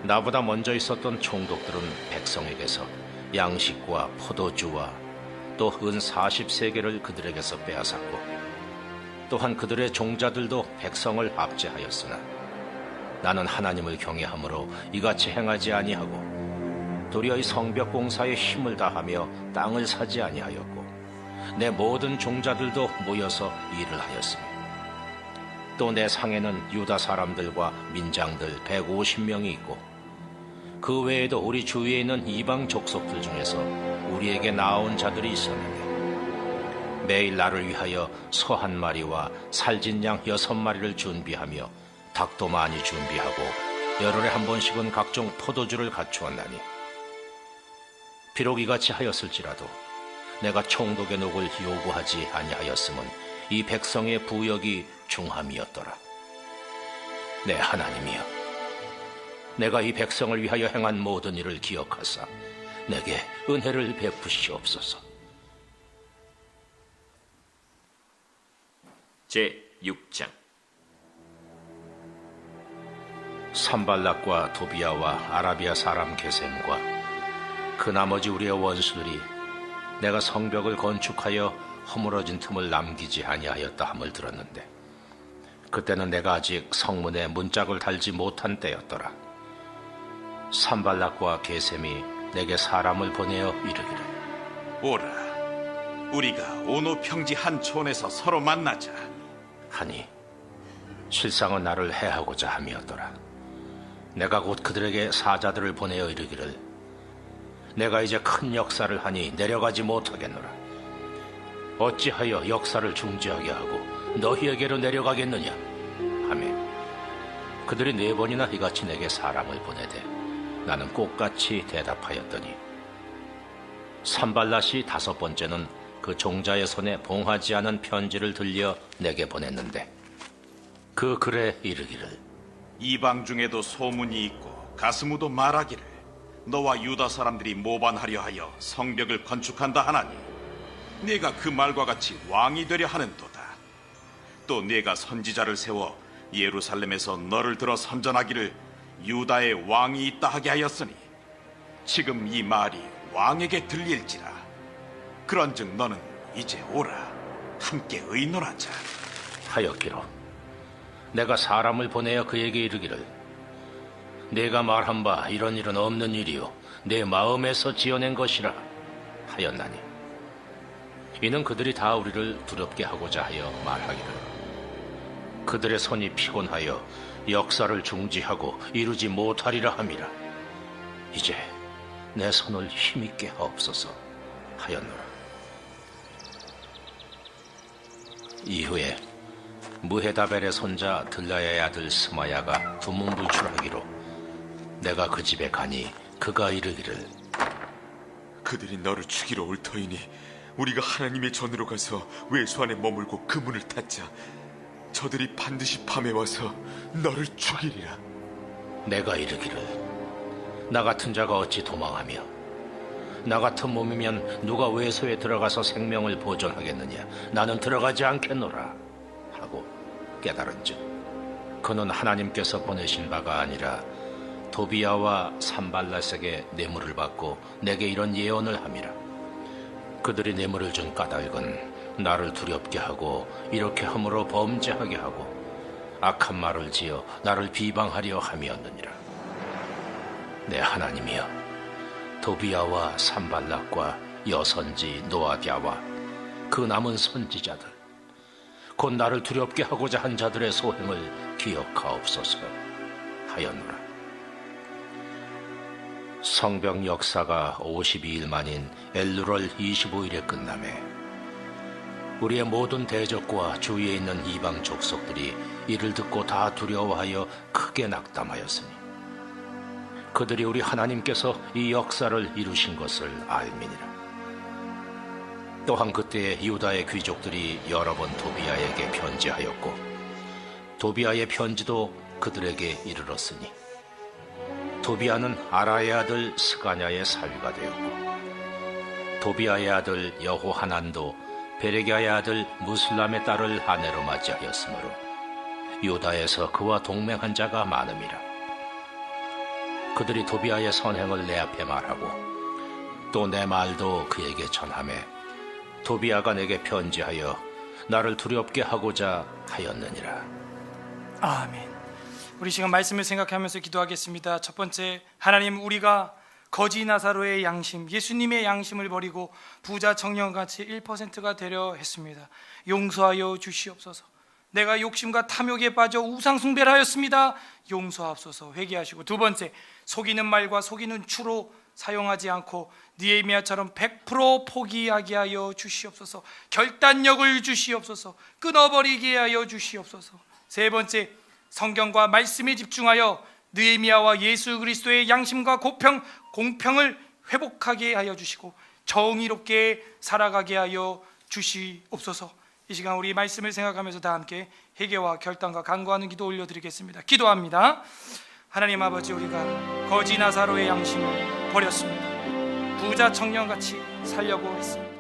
나보다 먼저 있었던 총독들은 백성에게서 양식과 포도주와 또 은 40세계를 그들에게서 빼앗았고 또한 그들의 종자들도 백성을 압제하였으나 나는 하나님을 경외함으로 이같이 행하지 아니하고 도리어 이 성벽 공사에 힘을 다하며 땅을 사지 아니하였고 내 모든 종자들도 모여서 일을 하였으며 또 내 상에는 유다 사람들과 민장들 150명이 있고 그 외에도 우리 주위에 있는 이방 족속들 중에서 우리에게 나온 자들이 있었는데 매일 나를 위하여 소 1마리와 살진 양 6마리를 준비하며 닭도 많이 준비하고 열흘에 한 번씩은 각종 포도주를 갖추었나니 비록 이같이 하였을지라도 내가 총독의 녹을 요구하지 아니하였음은 이 백성의 부역이 중함이었더라. 내 하나님이여, 내가 이 백성을 위하여 행한 모든 일을 기억하사 내게 은혜를 베푸시옵소서. 제6장 산발락과 도비아와 아라비아 사람 게셈과 그 나머지 우리의 원수들이 내가 성벽을 건축하여 허물어진 틈을 남기지 아니하였다 함을 들었는데 그때는 내가 아직 성문에 문짝을 달지 못한 때였더라. 산발락과 게셈이 내게 사람을 보내어 이르기를 오라, 우리가 오노 평지 한 촌에서 서로 만나자 하니 실상은 나를 해하고자 함이었더라. 내가 곧 그들에게 사자들을 보내어 이르기를 내가 이제 큰 역사를 하니 내려가지 못하겠노라. 어찌하여 역사를 중지하게 하고 너희에게로 내려가겠느냐 하매 그들이 4번이나 이같이 내게 사람을 보내되 나는 꽃같이 대답하였더니 산발랏이 5번째는 그 종자의 손에 봉하지 않은 편지를 들려 내게 보냈는데 그 글에 이르기를 이방 중에도 소문이 있고 가스무도 말하기를 너와 유다 사람들이 모반하려 하여 성벽을 건축한다 하나니 네가 그 말과 같이 왕이 되려 하는도다. 또 네가 선지자를 세워 예루살렘에서 너를 들어 선전하기를 유다의 왕이 있다 하게 하였으니 지금 이 말이 왕에게 들릴지라. 그런즉 너는 이제 오라, 함께 의논하자 하였기로 내가 사람을 보내어 그에게 이르기를 내가 말한 바 이런 일은 없는 일이요 내 마음에서 지어낸 것이라 하였나니 이는 그들이 다 우리를 두렵게 하고자 하여 말하기를 그들의 손이 피곤하여 역사를 중지하고 이루지 못하리라 함이라. 이제 내 손을 힘있게 하옵소서 하였노라. 이후에 무헤다벨의 손자 들라야의 아들 스마야가 두문불출하기로 내가 그 집에 가니 그가 이르기를 그들이 너를 죽이러 올 터이니 우리가 하나님의 전으로 가서 외수 안에 머물고 그 문을 닫자. 저들이 반드시 밤에 와서 너를 죽이리라. 내가 이르기를 나 같은 자가 어찌 도망하며 나 같은 몸이면 누가 외소에 들어가서 생명을 보존하겠느냐? 나는 들어가지 않겠노라 하고 깨달은즉 그는 하나님께서 보내신 바가 아니라 도비아와 산발랏에게 뇌물을 받고 내게 이런 예언을 함이라. 그들이 뇌물을 준 까닭은 나를 두렵게 하고 이렇게 함으로 범죄하게 하고 악한 말을 지어 나를 비방하려 함이었느니라. 내 하나님이여, 도비아와 산발락과 여선지 노아디아와 그 남은 선지자들, 곧 나를 두렵게 하고자 한 자들의 소행을 기억하옵소서 하였노라. 성벽 역사가 52일 만인 엘루럴 25일에 끝나매 우리의 모든 대적과 주위에 있는 이방 족속들이 이를 듣고 다 두려워하여 크게 낙담하였으니 그들이 우리 하나님께서 이 역사를 이루신 것을 알미니라. 또한 그때 유다의 귀족들이 여러 번 도비아에게 편지하였고 도비아의 편지도 그들에게 이르렀으니 도비아는 아라의 아들 스가냐의 사위가 되었고 도비아의 아들 여호하난도 베레기아의 아들 무슬람의 딸을 아내로 맞이하였으므로 유다에서 그와 동맹한 자가 많음이라. 그들이 도비아의 선행을 내 앞에 말하고 또 내 말도 그에게 전하매 도비아가 내게 편지하여 나를 두렵게 하고자 하였느니라. 아멘. 우리 시간 말씀을 생각하면서 기도하겠습니다. 첫 번째, 하나님, 우리가 거지 나사로의 양심, 예수님의 양심을 버리고 부자 청년같이 1%가 되려 했습니다. 용서하여 주시옵소서. 내가 욕심과 탐욕에 빠져 우상 숭배를 하였습니다. 용서하옵소서. 회개하시고, 두 번째, 속이는 말과 속이는 추로 사용하지 않고 느헤미야처럼 100% 포기하게 하여 주시옵소서. 결단력을 주시옵소서. 끊어버리게 하여 주시옵소서. 세 번째, 성경과 말씀에 집중하여 느헤미야와 예수 그리스도의 양심과 공평을 회복하게 하여 주시고 정의롭게 살아가게 하여 주시옵소서. 이 시간 우리 말씀을 생각하면서 다 함께 회개와 결단과 간구하는 기도 올려드리겠습니다. 기도합니다. 하나님 아버지, 우리가 거지 나사로의 양심을 버렸습니다. 부자 청년같이 살려고 했습니다.